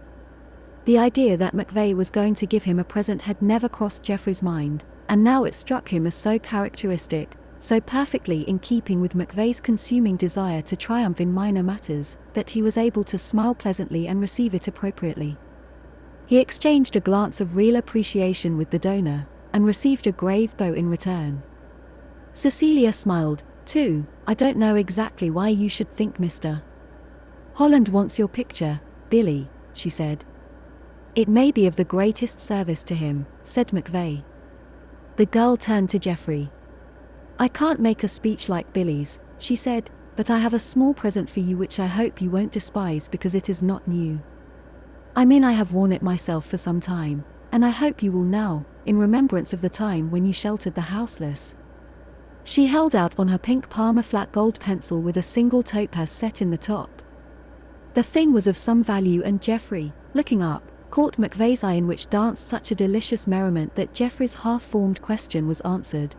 The idea that McVeigh was going to give him a present had never crossed Jeffrey's mind, and now it struck him as so characteristic, so perfectly in keeping with McVeigh's consuming desire to triumph in minor matters, that he was able to smile pleasantly and receive it appropriately. He exchanged a glance of real appreciation with the donor, and received a grave bow in return. Cecilia smiled, too. I don't know exactly why you should think Mr. Holland wants your picture, Billy, she said. It may be of the greatest service to him, said McVeigh. The girl turned to Jeffrey. I can't make a speech like Billy's, she said, but I have a small present for you which I hope you won't despise because it is not new. I mean, I have worn it myself for some time, and I hope you will now, in remembrance of the time when you sheltered the houseless. She held out on her pink palm a flat gold pencil with a single topaz set in the top. The thing was of some value, and Jeffrey, looking up, caught McVeigh's eye in which danced such a delicious merriment that Jeffrey's half-formed question was answered.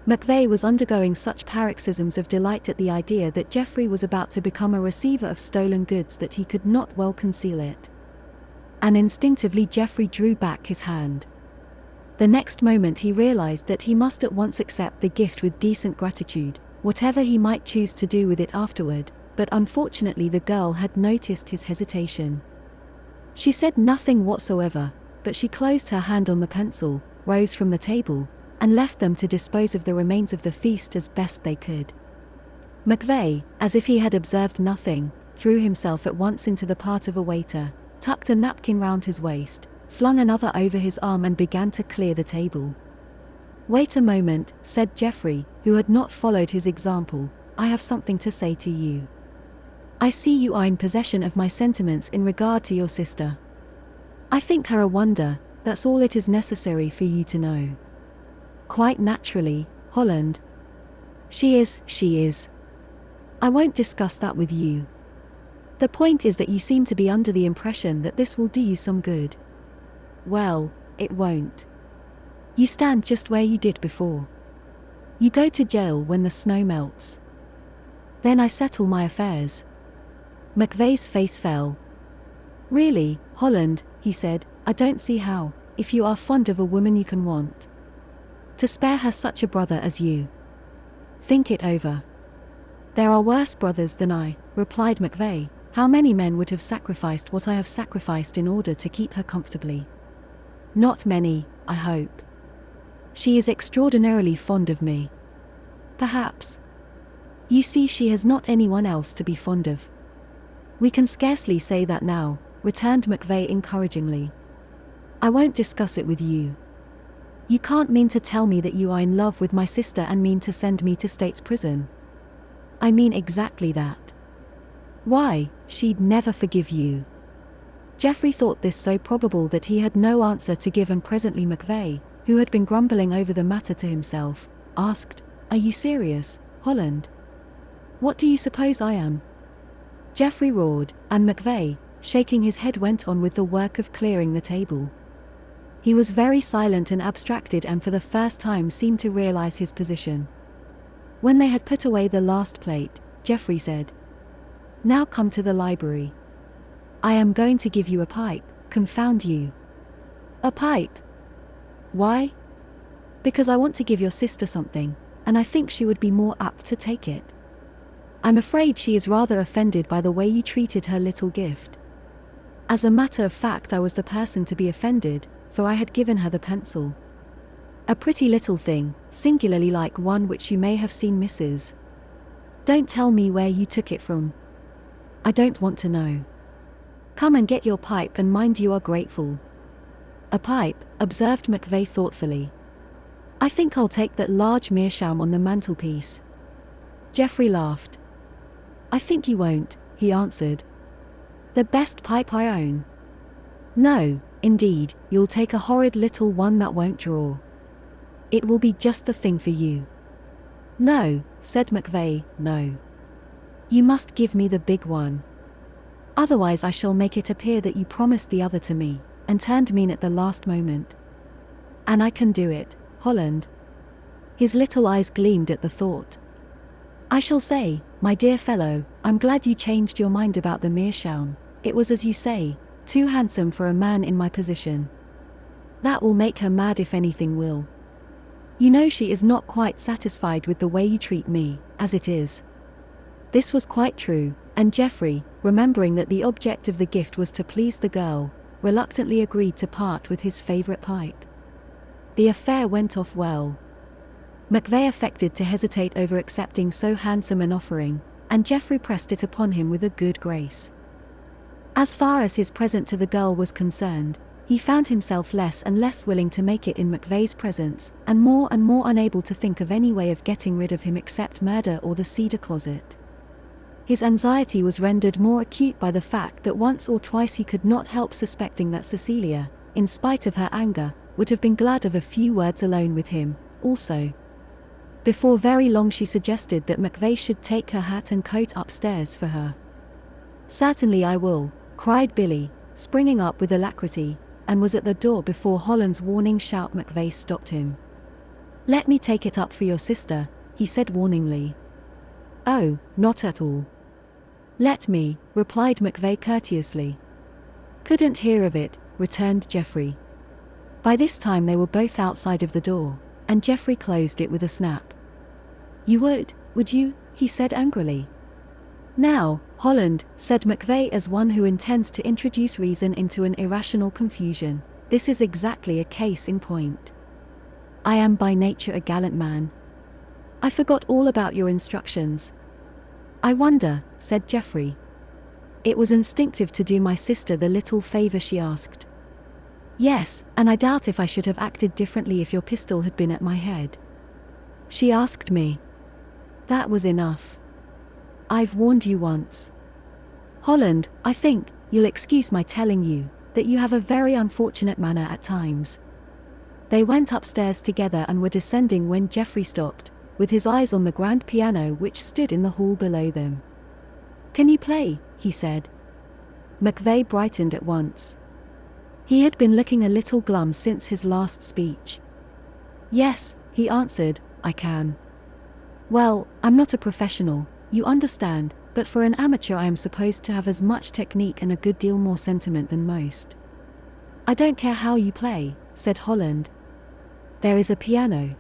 McVeigh was undergoing such paroxysms of delight at the idea that Jeffrey was about to become a receiver of stolen goods that he could not well conceal it. And instinctively Jeffrey drew back his hand. The next moment he realized that he must at once accept the gift with decent gratitude, whatever he might choose to do with it afterward, but unfortunately the girl had noticed his hesitation. She said nothing whatsoever, but she closed her hand on the pencil, rose from the table, and left them to dispose of the remains of the feast as best they could. McVeigh, as if he had observed nothing, threw himself at once into the part of a waiter, tucked a napkin round his waist, flung another over his arm and began to clear the table. Wait a moment, said Jeffrey, who had not followed his example, I have something to say to you. I see you are in possession of my sentiments in regard to your sister. I think her a wonder, that's all it is necessary for you to know. Quite naturally, Holland. She is. I won't discuss that with you. The point is that you seem to be under the impression that this will do you some good. Well, it won't. You stand just where you did before. You go to jail when the snow melts. Then I settle my affairs. McVeigh's face fell. Really, Holland, he said, I don't see how, if you are fond of a woman you can want to spare her such a brother as you. Think it over. There are worse brothers than I, replied McVeigh. How many men would have sacrificed what I have sacrificed in order to keep her comfortably? Not many, I hope. She is extraordinarily fond of me. Perhaps. You see, she has not anyone else to be fond of. We can scarcely say that now, returned McVeigh encouragingly. I won't discuss it with you. You can't mean to tell me that you are in love with my sister and mean to send me to state's prison. I mean exactly that. Why, she'd never forgive you. Jeffrey thought this so probable that he had no answer to give, and presently McVeigh, who had been grumbling over the matter to himself, asked, Are you serious, Holland? What do you suppose I am? Jeffrey roared, and McVeigh, shaking his head, went on with the work of clearing the table. He was very silent and abstracted, and for the first time seemed to realize his position. When they had put away the last plate, Jeffrey said, Now come to the library. I am going to give you a pipe, confound you. A pipe? Why? Because I want to give your sister something, and I think she would be more apt to take it. I'm afraid she is rather offended by the way you treated her little gift. As a matter of fact, I was the person to be offended, for I had given her the pencil. A pretty little thing, singularly like one which you may have seen Mrs. Don't tell me where you took it from. I don't want to know. Come and get your pipe, and mind you are grateful. A pipe, observed McVeigh thoughtfully. I think I'll take that large meerschaum on the mantelpiece. Jeffrey laughed. I think you won't, he answered. The best pipe I own. No, indeed, you'll take a horrid little one that won't draw. It will be just the thing for you. No, said McVeigh, no. You must give me the big one. Otherwise I shall make it appear that you promised the other to me, and turned mean at the last moment. And I can do it, Holland. His little eyes gleamed at the thought. I shall say, my dear fellow, I'm glad you changed your mind about the meerschaum. It was, as you say, too handsome for a man in my position. That will make her mad if anything will. You know she is not quite satisfied with the way you treat me, as it is." This was quite true, and Geoffrey, remembering that the object of the gift was to please the girl, reluctantly agreed to part with his favorite pipe. The affair went off well. McVeigh affected to hesitate over accepting so handsome an offering, and Geoffrey pressed it upon him with a good grace. As far as his present to the girl was concerned, he found himself less and less willing to make it in McVeigh's presence, and more unable to think of any way of getting rid of him except murder or the cedar closet. His anxiety was rendered more acute by the fact that once or twice he could not help suspecting that Cecilia, in spite of her anger, would have been glad of a few words alone with him, also. Before very long she suggested that McVeigh should take her hat and coat upstairs for her. "Certainly I will," cried Billy, springing up with alacrity, and was at the door before Holland's warning shout. McVeigh stopped him. "Let me take it up for your sister," he said warningly. "Oh, not at all." "Let me," replied McVeigh courteously. "Couldn't hear of it," returned Geoffrey. By this time they were both outside of the door, and Geoffrey closed it with a snap. "You would you?" he said angrily. "Now, Holland," said McVeigh as one who intends to introduce reason into an irrational confusion, "this is exactly a case in point. I am by nature a gallant man. I forgot all about your instructions." "I wonder," said Geoffrey. "It was instinctive to do my sister the little favor she asked." "Yes, and I doubt if I should have acted differently if your pistol had been at my head. She asked me. That was enough. I've warned you once. Holland, I think you'll excuse my telling you that you have a very unfortunate manner at times." They went upstairs together and were descending when Geoffrey stopped, with his eyes on the grand piano which stood in the hall below them. "Can you play?" he said. McVeigh brightened at once. He had been looking a little glum since his last speech. "Yes," he answered, "I can. Well, I'm not a professional, you understand, but for an amateur I am supposed to have as much technique and a good deal more sentiment than most." "I don't care how you play," said Holland. "There is a piano.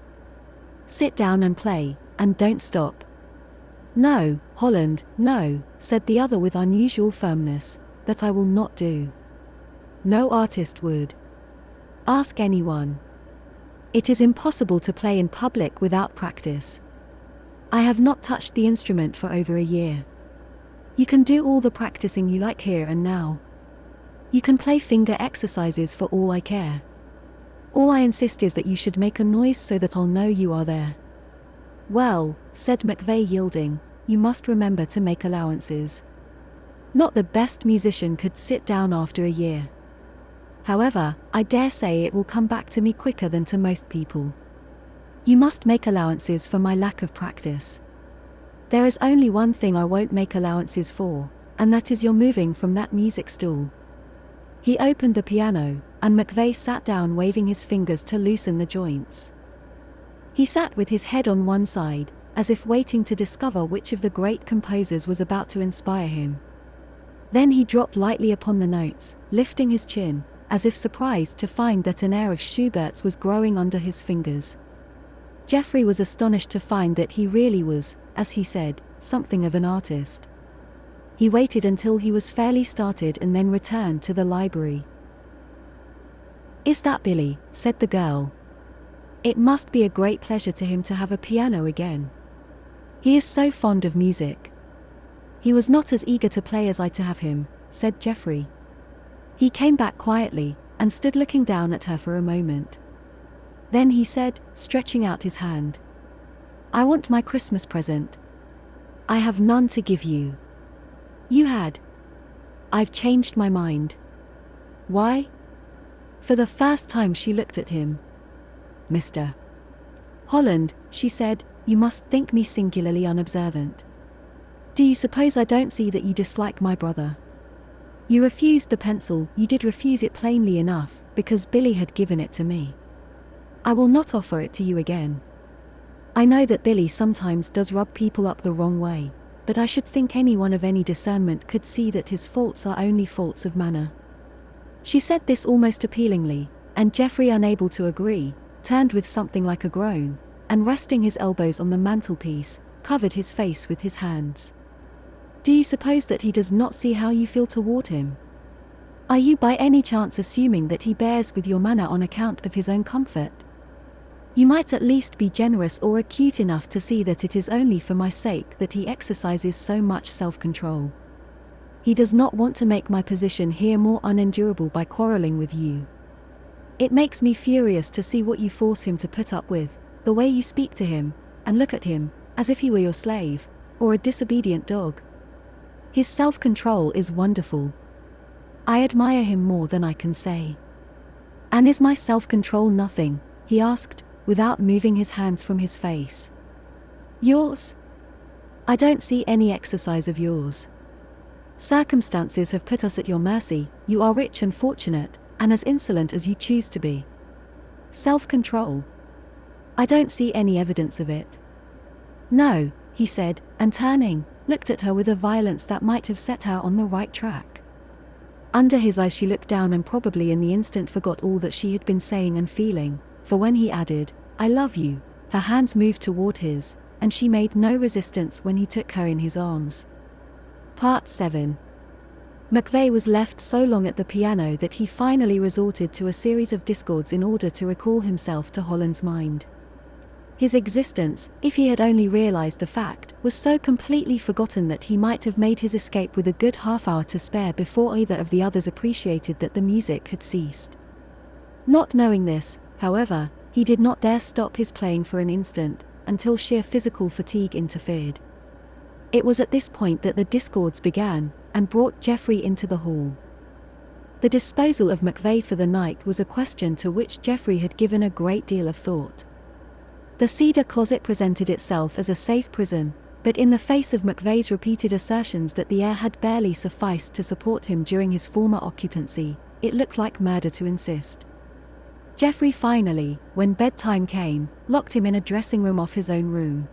Sit down and play, and don't stop." "No, Holland, no," said the other with unusual firmness, "that I will not do. No artist would. Ask anyone. It is impossible to play in public without practice. I have not touched the instrument for over a year. You can do all the practicing you like here and now. You can play finger exercises for all I care. All I insist is that you should make a noise so that I'll know you are there." "Well," said McVeigh, yielding, "you must remember to make allowances. Not the best musician could sit down after a year. However, I dare say it will come back to me quicker than to most people. You must make allowances for my lack of practice. There is only one thing I won't make allowances for, and that is your moving from that music stool." He opened the piano, and McVeigh sat down, waving his fingers to loosen the joints. He sat with his head on one side, as if waiting to discover which of the great composers was about to inspire him. Then he dropped lightly upon the notes, lifting his chin, as if surprised to find that an air of Schubert's was growing under his fingers. Geoffrey was astonished to find that he really was, as he said, something of an artist. He waited until he was fairly started and then returned to the library. "Is that Billy?" said the girl. "It must be a great pleasure to him to have a piano again. He is so fond of music." "He was not as eager to play as I to have him," said Geoffrey. He came back quietly, and stood looking down at her for a moment. Then he said, stretching out his hand, "I want my Christmas present. I have none to give you. You had. I've changed my mind." "Why?" For the first time she looked at him. "Mr. Holland," she said, "you must think me singularly unobservant. Do you suppose I don't see that you dislike my brother? You refused the pencil, you did refuse it plainly enough, because Billy had given it to me. I will not offer it to you again. I know that Billy sometimes does rub people up the wrong way, but I should think anyone of any discernment could see that his faults are only faults of manner." She said this almost appealingly, and Geoffrey, unable to agree, turned with something like a groan, and resting his elbows on the mantelpiece, covered his face with his hands. Do you suppose that he does not see how you feel toward him? Are you by any chance assuming that he bears with your manner on account of his own comfort? You might at least be generous or acute enough to see that it is only for my sake that he exercises so much self-control. He does not want to make my position here more unendurable by quarreling with you. It makes me furious to see what you force him to put up with, the way you speak to him, and look at him, as if he were your slave, or a disobedient dog. His self-control is wonderful. I admire him more than I can say. And is my self-control nothing? He asked, without moving his hands from his face. Yours? I don't see any exercise of yours. Circumstances have put us at your mercy. You are rich and fortunate, and as insolent as you choose to be. Self-control? I don't see any evidence of it. No, he said, and turning, looked at her with a violence that might have set her on the right track. Under his eyes she looked down and probably in the instant forgot all that she had been saying and feeling, for when he added, "I love you," her hands moved toward his, and she made no resistance when he took her in his arms. Part 7. McVeigh was left so long at the piano that he finally resorted to a series of discords in order to recall himself to Holland's mind. His existence, if he had only realized the fact, was so completely forgotten that he might have made his escape with a good half-hour to spare before either of the others appreciated that the music had ceased. Not knowing this, however, he did not dare stop his playing for an instant, until sheer physical fatigue interfered. It was at this point that the discords began, and brought Jeffrey into the hall. The disposal of McVeigh for the night was a question to which Jeffrey had given a great deal of thought. The cedar closet presented itself as a safe prison, but in the face of McVeigh's repeated assertions that the air had barely sufficed to support him during his former occupancy, it looked like murder to insist. Jeffrey finally, when bedtime came, locked him in a dressing room off his own room.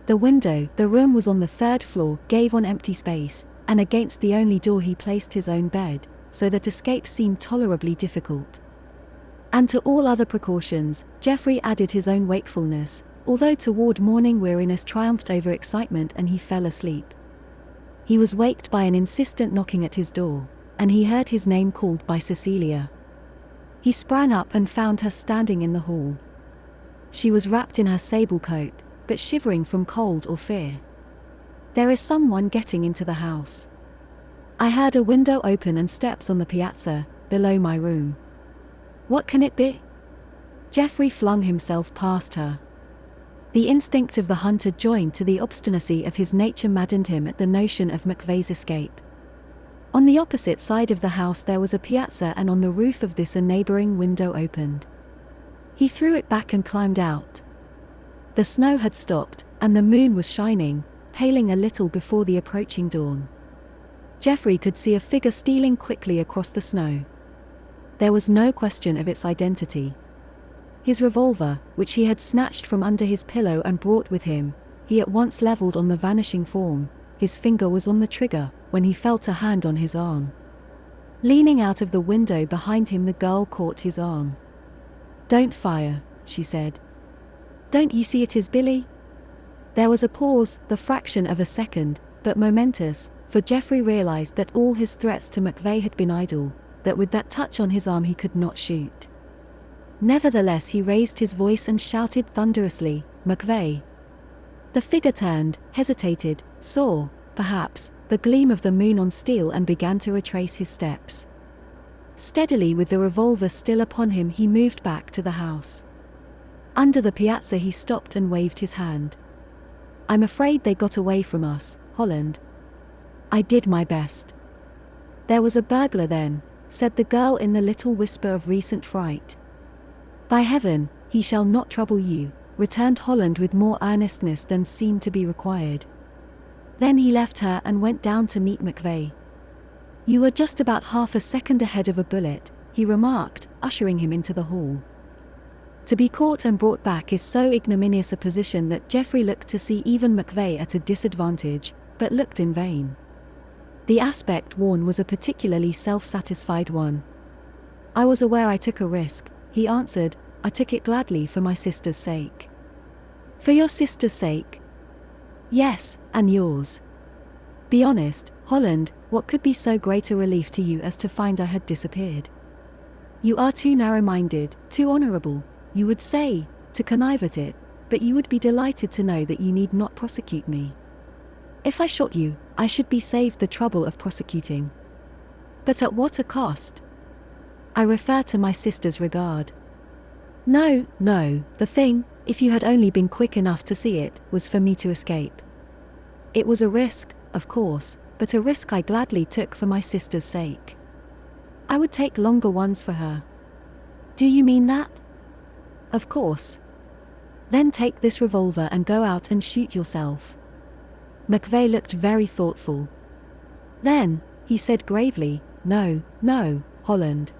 The room was on the 3rd floor, gave on empty space, and against the only door he placed his own bed, so that escape seemed tolerably difficult. And to all other precautions, Jeffrey added his own wakefulness, although toward morning weariness triumphed over excitement and he fell asleep. He was waked by an insistent knocking at his door, and he heard his name called by Cecilia. He sprang up and found her standing in the hall. She was wrapped in her sable coat, but shivering from cold or fear. "There is someone getting into the house. I heard a window open and steps on the piazza, below my room." "What can it be?" Jeffrey flung himself past her. The instinct of the hunter joined to the obstinacy of his nature maddened him at the notion of McVeigh's escape. On the opposite side of the house there was a piazza, and on the roof of this a neighboring window opened. He threw it back and climbed out. The snow had stopped, and the moon was shining, paling a little before the approaching dawn. Jeffrey could see a figure stealing quickly across the snow. There was no question of its identity. His revolver, which he had snatched from under his pillow and brought with him, he at once leveled on the vanishing form. His finger was on the trigger, when he felt a hand on his arm. Leaning out of the window behind him, the girl caught his arm. "Don't fire," she said. "Don't you see it is Billy?" There was a pause, the fraction of a second, but momentous, for Jeffrey realized that all his threats to McVeigh had been idle, that with that touch on his arm he could not shoot. Nevertheless he raised his voice and shouted thunderously, "McVeigh!" The figure turned, hesitated, saw, perhaps, the gleam of the moon on steel and began to retrace his steps. Steadily, with the revolver still upon him, he moved back to the house. Under the piazza he stopped and waved his hand. "I'm afraid they got away from us, Holland. I did my best." "There was a burglar then," said the girl in the little whisper of recent fright. "By heaven, he shall not trouble you," returned Holland with more earnestness than seemed to be required. Then he left her and went down to meet McVeigh. "You were just about half a second ahead of a bullet," he remarked, ushering him into the hall. To be caught and brought back is so ignominious a position that Jeffrey looked to see even McVeigh at a disadvantage, but looked in vain. The aspect worn was a particularly self-satisfied one. "I was aware I took a risk," he answered, I took it gladly for my sister's sake. For your sister's sake? Yes, and yours. Be honest, Holland, what could be so great a relief to you as to find I had disappeared? You are too narrow-minded, too honorable, you would say, to connive at it, but you would be delighted to know that you need not prosecute me. If I shot you, I should be saved the trouble of prosecuting. But at what a cost? I refer to my sister's regard. No, the thing, if you had only been quick enough to see it, was for me to escape. It was a risk, of course, but a risk I gladly took for my sister's sake. I would take longer ones for her. Do you mean that? Of course. Then take this revolver and go out and shoot yourself. McVeigh looked very thoughtful. Then, he said gravely, No, Holland.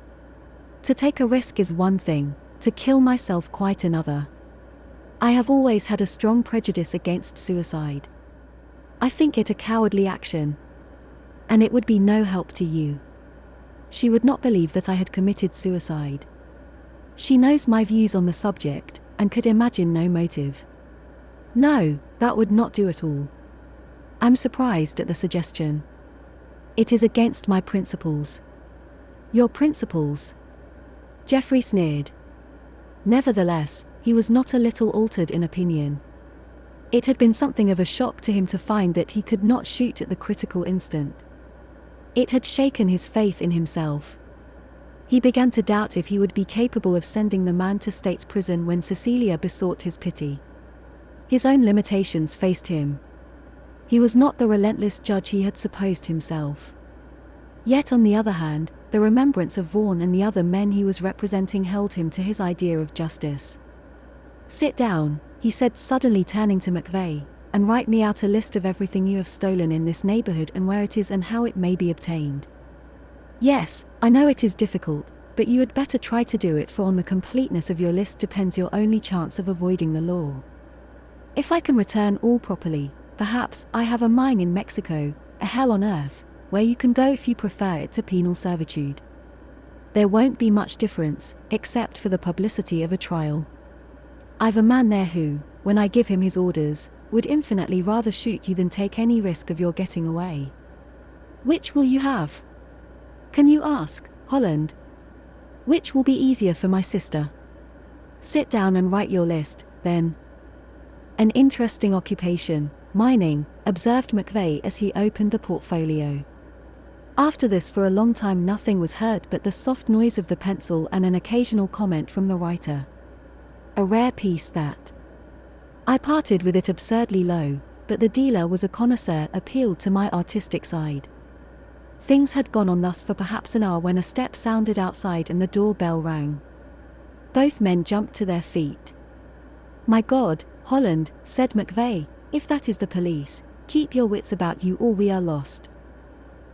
To take a risk is one thing, to kill myself quite another. I have always had a strong prejudice against suicide. I think it a cowardly action. And it would be no help to you. She would not believe that I had committed suicide. She knows my views on the subject, and could imagine no motive. No, that would not do at all. I'm surprised at the suggestion. It is against my principles. Your principles? Geoffrey sneered. Nevertheless, he was not a little altered in opinion. It had been something of a shock to him to find that he could not shoot at the critical instant. It had shaken his faith in himself. He began to doubt if he would be capable of sending the man to state's prison when Cecilia besought his pity. His own limitations faced him. He was not the relentless judge he had supposed himself. Yet on the other hand, the remembrance of Vaughan and the other men he was representing held him to his idea of justice. Sit down, he said suddenly turning to McVeigh, and write me out a list of everything you have stolen in this neighborhood and where it is and how it may be obtained. Yes, I know it is difficult, but you had better try to do it, for on the completeness of your list depends your only chance of avoiding the law. If I can return all properly, perhaps I have a mine in Mexico, a hell on earth, where you can go if you prefer it to penal servitude. There won't be much difference, except for the publicity of a trial. I've a man there who, when I give him his orders, would infinitely rather shoot you than take any risk of your getting away. Which will you have? Can you ask, Holland? Which will be easier for my sister? Sit down and write your list, then. An interesting occupation, mining, observed McVeigh as he opened the portfolio. After this for a long time nothing was heard but the soft noise of the pencil and an occasional comment from the writer. A rare piece that. I parted with it absurdly low, but the dealer was a connoisseur, appealed to my artistic side. Things had gone on thus for perhaps an hour when a step sounded outside and the doorbell rang. Both men jumped to their feet. My God, Holland, said McVeigh, if that is the police, keep your wits about you or we are lost.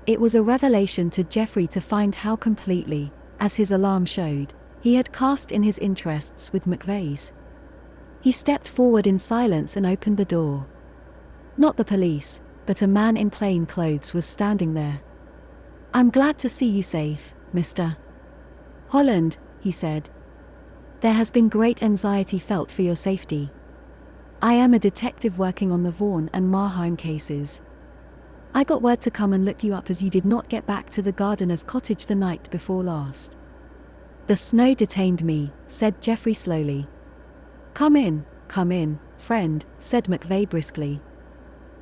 It was a revelation to Geoffrey to find how completely, as his alarm showed, he had cast in his interests with McVeigh's. He stepped forward in silence and opened the door. Not the police, but a man in plain clothes was standing there. I'm glad to see you safe, Mr. Holland, he said. There has been great anxiety felt for your safety. I am a detective working on the Vaughan and Marheim cases. I got word to come and look you up as you did not get back to the gardener's cottage the night before last. The snow detained me, said Geoffrey slowly. Come in, friend, said McVeigh briskly.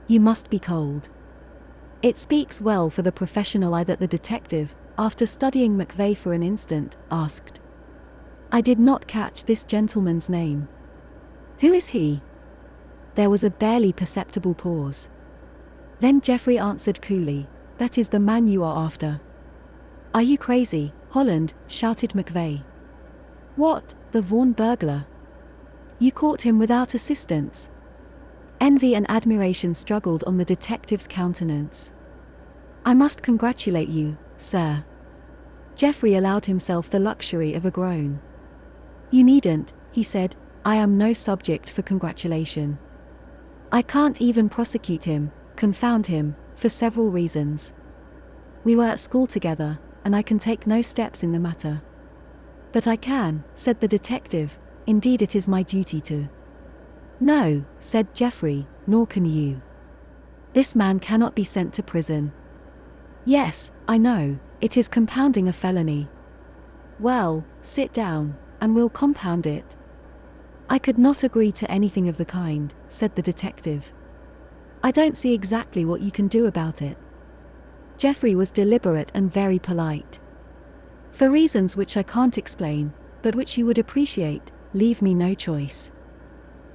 You must be cold. It speaks well for the professional eye that the detective, after studying McVeigh for an instant, asked. I did not catch this gentleman's name. Who is he? There was a barely perceptible pause. Then Geoffrey answered coolly, that is the man you are after. Are you crazy, Holland? Shouted McVeigh. What, the Vaughan burglar? You caught him without assistance? Envy and admiration struggled on the detective's countenance. I must congratulate you, sir. Geoffrey allowed himself the luxury of a groan. You needn't, he said, I am no subject for congratulation. I can't even prosecute him, confound him, for several reasons. We were at school together, and I can take no steps in the matter. But I can, said the detective. Indeed, it is my duty to. No, said Jeffrey, nor can you. This man cannot be sent to prison. Yes, I know, it is compounding a felony. Well, sit down, and we'll compound it. I could not agree to anything of the kind, said the detective. I don't see exactly what you can do about it. Jeffrey was deliberate and very polite. For reasons which I can't explain, but which you would appreciate, leave me no choice.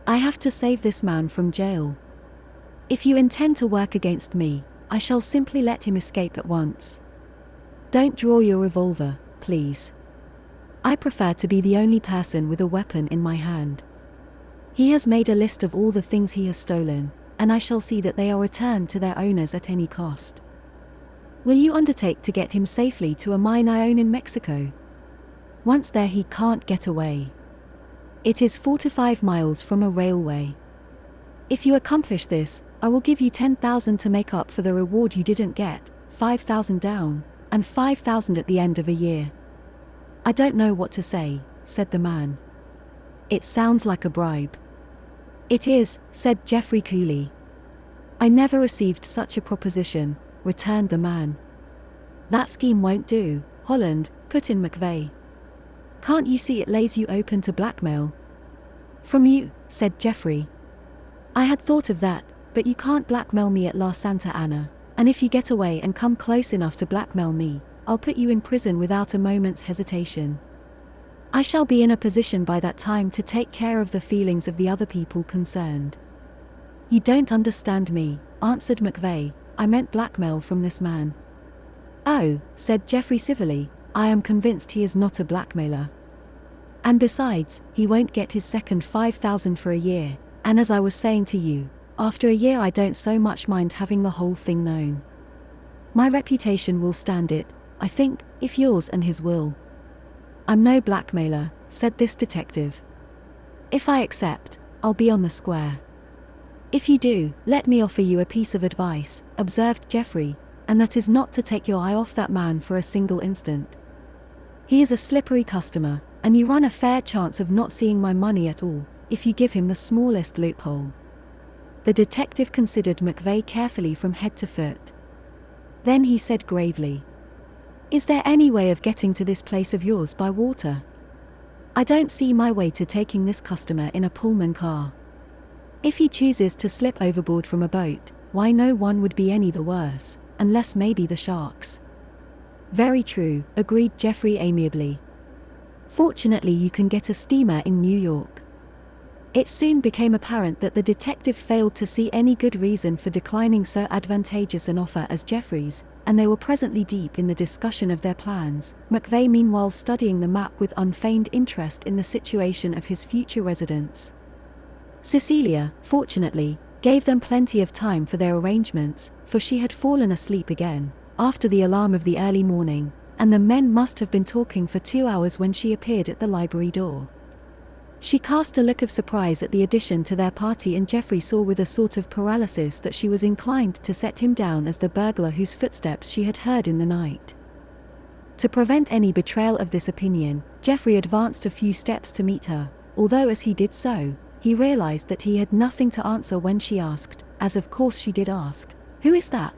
I have to save this man from jail. If you intend to work against me, I shall simply let him escape at once. Don't draw your revolver, please. I prefer to be the only person with a weapon in my hand. He has made a list of all the things he has stolen, and I shall see that they are returned to their owners at any cost. Will you undertake to get him safely to a mine I own in Mexico? Once there, he can't get away. It is 4 to 5 miles from a railway. If you accomplish this, I will give you 10,000 to make up for the reward you didn't get, 5,000 down, and 5,000 at the end of a year. I don't know what to say, said the man. It sounds like a bribe. It is, said Jeffrey coolly. I never received such a proposition, returned the man. That scheme won't do, Holland, put in McVeigh. Can't you see it lays you open to blackmail? From you, said Jeffrey. I had thought of that, but you can't blackmail me at La Santa Ana, and if you get away and come close enough to blackmail me, I'll put you in prison without a moment's hesitation. I shall be in a position by that time to take care of the feelings of the other people concerned. You don't understand me, answered McVeigh. I meant blackmail from this man. Oh, said Jeffrey civilly, I am convinced he is not a blackmailer. And besides, he won't get his second 5,000 for a year, and as I was saying to you, after a year I don't so much mind having the whole thing known. My reputation will stand it, I think, if yours and his will. I'm no blackmailer, said this detective. If I accept, I'll be on the square. If you do, let me offer you a piece of advice, observed Jeffrey, and that is not to take your eye off that man for a single instant. He is a slippery customer, and you run a fair chance of not seeing my money at all, if you give him the smallest loophole. The detective considered McVeigh carefully from head to foot. Then he said gravely, Is there any way of getting to this place of yours by water? I don't see my way to taking this customer in a Pullman car. If he chooses to slip overboard from a boat, why no one would be any the worse, unless maybe the sharks. Very true, agreed Jeffrey amiably. Fortunately you can get a steamer in New York. It soon became apparent that the detective failed to see any good reason for declining so advantageous an offer as Jeffrey's, and they were presently deep in the discussion of their plans, McVeigh meanwhile studying the map with unfeigned interest in the situation of his future residence. Cecilia, fortunately, gave them plenty of time for their arrangements, for she had fallen asleep again, after the alarm of the early morning, and the men must have been talking for 2 hours when she appeared at the library door. She cast a look of surprise at the addition to their party, and Jeffrey saw with a sort of paralysis that she was inclined to set him down as the burglar whose footsteps she had heard in the night. To prevent any betrayal of this opinion, Jeffrey advanced a few steps to meet her, although as he did so, he realized that he had nothing to answer when she asked, as of course she did ask, "Who is that?"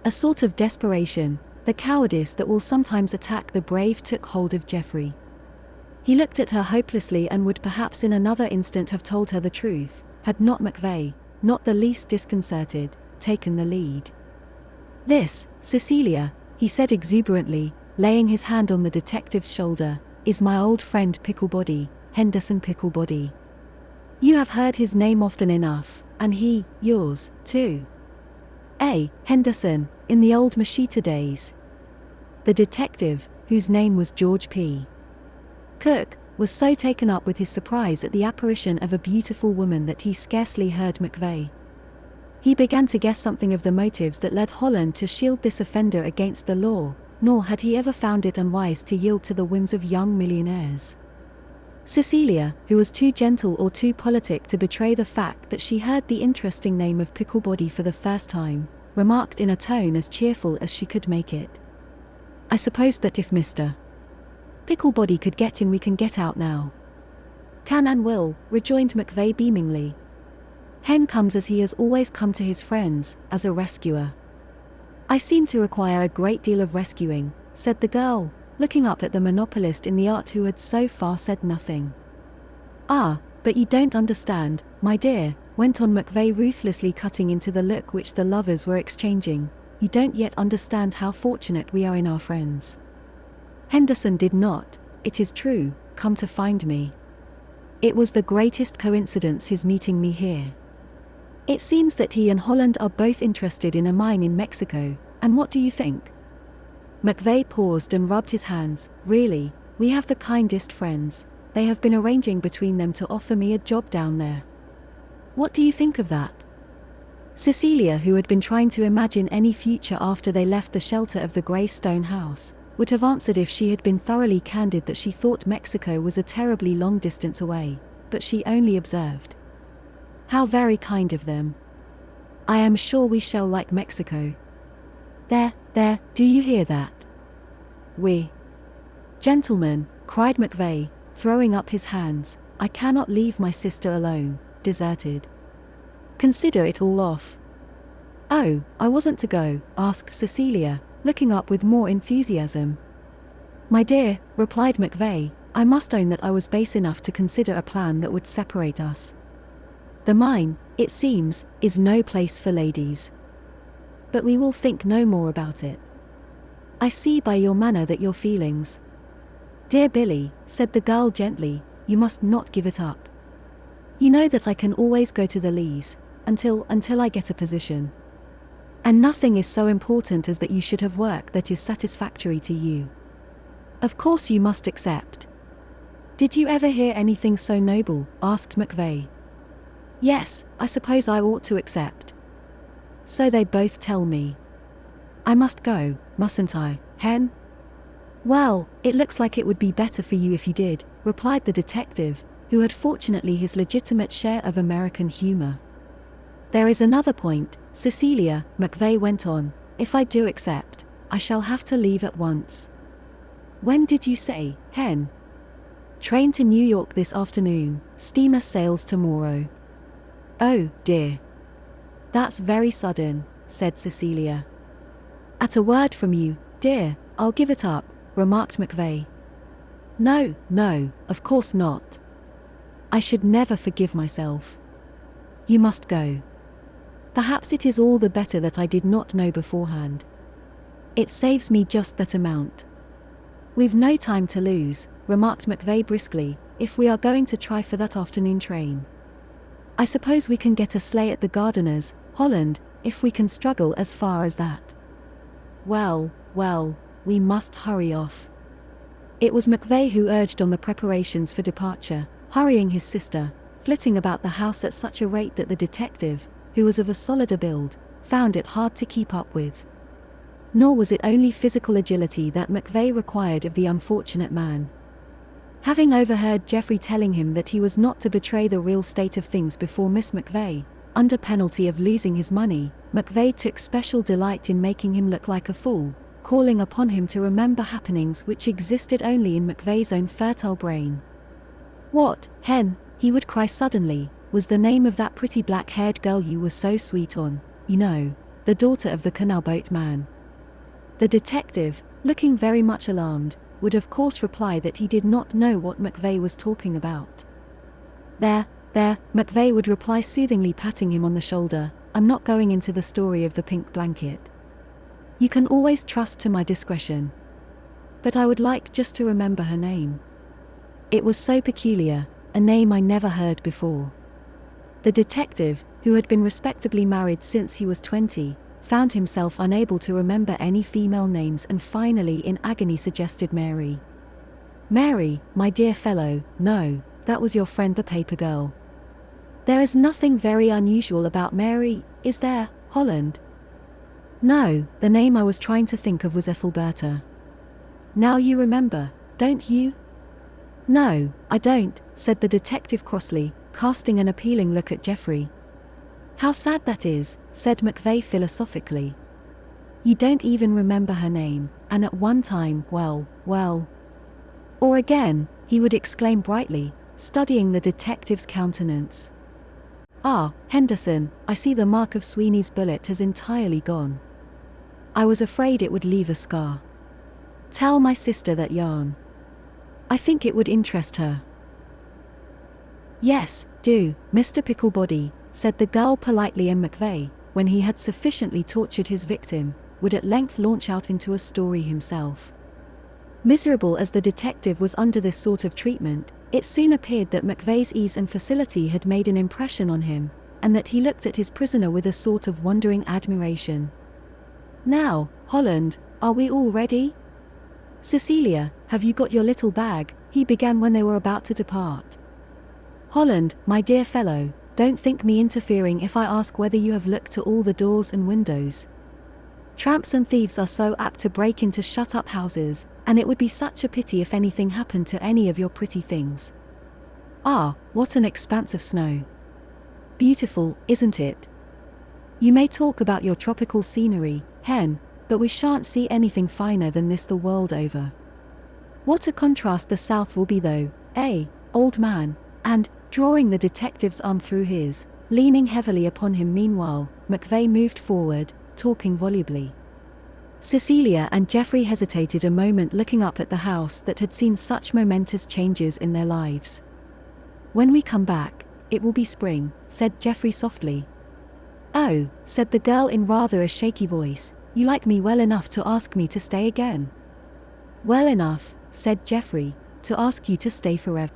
A sort of desperation, the cowardice that will sometimes attack the brave, took hold of Jeffrey. He looked at her hopelessly and would perhaps in another instant have told her the truth, had not McVeigh, not the least disconcerted, taken the lead. "This, Cecilia," he said exuberantly, laying his hand on the detective's shoulder, "is my old friend Picklebody, Henderson Picklebody. You have heard his name often enough, and he, yours, too. Henderson, in the old Machita days." The detective, whose name was George P. Cook, was so taken up with his surprise at the apparition of a beautiful woman that he scarcely heard McVeigh. He began to guess something of the motives that led Holland to shield this offender against the law, nor had he ever found it unwise to yield to the whims of young millionaires. Cecilia, who was too gentle or too politic to betray the fact that she heard the interesting name of Picklebody for the first time, remarked in a tone as cheerful as she could make it, "I suppose that if Mr. Picklebody could get in, we can get out now. Can and will, rejoined McVeigh beamingly. Hen comes as he has always come to his friends, as a rescuer. I seem to require a great deal of rescuing, said the girl, looking up at the monopolist in the art who had so far said nothing. Ah, but you don't understand, my dear, went on McVeigh ruthlessly, cutting into the look which the lovers were exchanging. You don't yet understand how fortunate we are in our friends. Henderson did not, it is true, come to find me. It was the greatest coincidence his meeting me here. It seems that he and Holland are both interested in a mine in Mexico, and what do you think? McVeigh paused and rubbed his hands. Really, we have the kindest friends. They have been arranging between them to offer me a job down there. What do you think of that? Cecilia, who had been trying to imagine any future after they left the shelter of the grey stone house, would have answered if she had been thoroughly candid that she thought Mexico was a terribly long distance away, but she only observed. How very kind of them. I am sure we shall like Mexico. There, do you hear that? We. Gentlemen, cried McVeigh, throwing up his hands, I cannot leave my sister alone, deserted. Consider it all off. Oh, I wasn't to go, asked Cecilia, looking up with more enthusiasm. My dear, replied McVeigh, I must own that I was base enough to consider a plan that would separate us. The mine, it seems, is no place for ladies. But we will think no more about it. I see by your manner that your feelings. Dear Billy, said the girl gently, you must not give it up. You know that I can always go to the Lees, until I get a position. And nothing is so important as that you should have work that is satisfactory to you. Of course you must accept. Did you ever hear anything so noble? Asked McVeigh. Yes, I suppose I ought to accept. So they both tell me. I must go, mustn't I, Hen? Well, it looks like it would be better for you if you did, replied the detective, who had fortunately his legitimate share of American humor. There is another point, Cecilia, McVeigh went on, if I do accept, I shall have to leave at once. When did you say, Hen? Train to New York this afternoon, steamer sails tomorrow. Oh, dear. That's very sudden, said Cecilia. At a word from you, dear, I'll give it up, remarked McVeigh. No, of course not. I should never forgive myself. You must go. Perhaps it is all the better that I did not know beforehand. It saves me just that amount. We've no time to lose, remarked McVeigh briskly, if we are going to try for that afternoon train. I suppose we can get a sleigh at the gardener's, Holland, if we can struggle as far as that. Well, we must hurry off. It was McVeigh who urged on the preparations for departure, hurrying his sister, flitting about the house at such a rate that the detective, who was of a solider build, found it hard to keep up with. Nor was it only physical agility that McVeigh required of the unfortunate man. Having overheard Geoffrey telling him that he was not to betray the real state of things before Miss McVeigh, under penalty of losing his money, McVeigh took special delight in making him look like a fool, calling upon him to remember happenings which existed only in McVeigh's own fertile brain. What, Hen, he would cry suddenly, was the name of that pretty black-haired girl you were so sweet on, you know, the daughter of the canal boat man? The detective, looking very much alarmed, would of course reply that he did not know what McVeigh was talking about. There, McVeigh would reply soothingly, patting him on the shoulder, I'm not going into the story of the pink blanket. You can always trust to my discretion. But I would like just to remember her name. It was so peculiar, a name I never heard before. The detective, who had been respectably married since he was 20, found himself unable to remember any female names and finally in agony suggested Mary. Mary, my dear fellow, no, that was your friend the paper girl. There is nothing very unusual about Mary, is there, Holland? No, the name I was trying to think of was Ethelberta. Now you remember, don't you? No, I don't, said the detective crossly, casting an appealing look at Geoffrey. How sad that is, said McVeigh philosophically. You don't even remember her name, and at one time, well. Or again, he would exclaim brightly, studying the detective's countenance. Ah, Henderson, I see the mark of Sweeney's bullet has entirely gone. I was afraid it would leave a scar. Tell my sister that yarn. I think it would interest her. Yes, do, Mr. Picklebody, said the girl politely, and McVeigh, when he had sufficiently tortured his victim, would at length launch out into a story himself. Miserable as the detective was under this sort of treatment, it soon appeared that McVeigh's ease and facility had made an impression on him, and that he looked at his prisoner with a sort of wondering admiration. Now, Holland, are we all ready? Cecilia, have you got your little bag? He began when they were about to depart. Holland, my dear fellow, don't think me interfering if I ask whether you have looked to all the doors and windows. Tramps and thieves are so apt to break into shut-up houses, and it would be such a pity if anything happened to any of your pretty things. Ah, what an expanse of snow. Beautiful, isn't it? You may talk about your tropical scenery, Hen, but we shan't see anything finer than this the world over. What a contrast the South will be though, eh, old man? And, drawing the detective's arm through his, leaning heavily upon him meanwhile, McVeigh moved forward, talking volubly. Cecilia and Geoffrey hesitated a moment, looking up at the house that had seen such momentous changes in their lives. When we come back, it will be spring, said Geoffrey softly. Oh, said the girl in rather a shaky voice, you like me well enough to ask me to stay again? Well enough, said Geoffrey, to ask you to stay forever.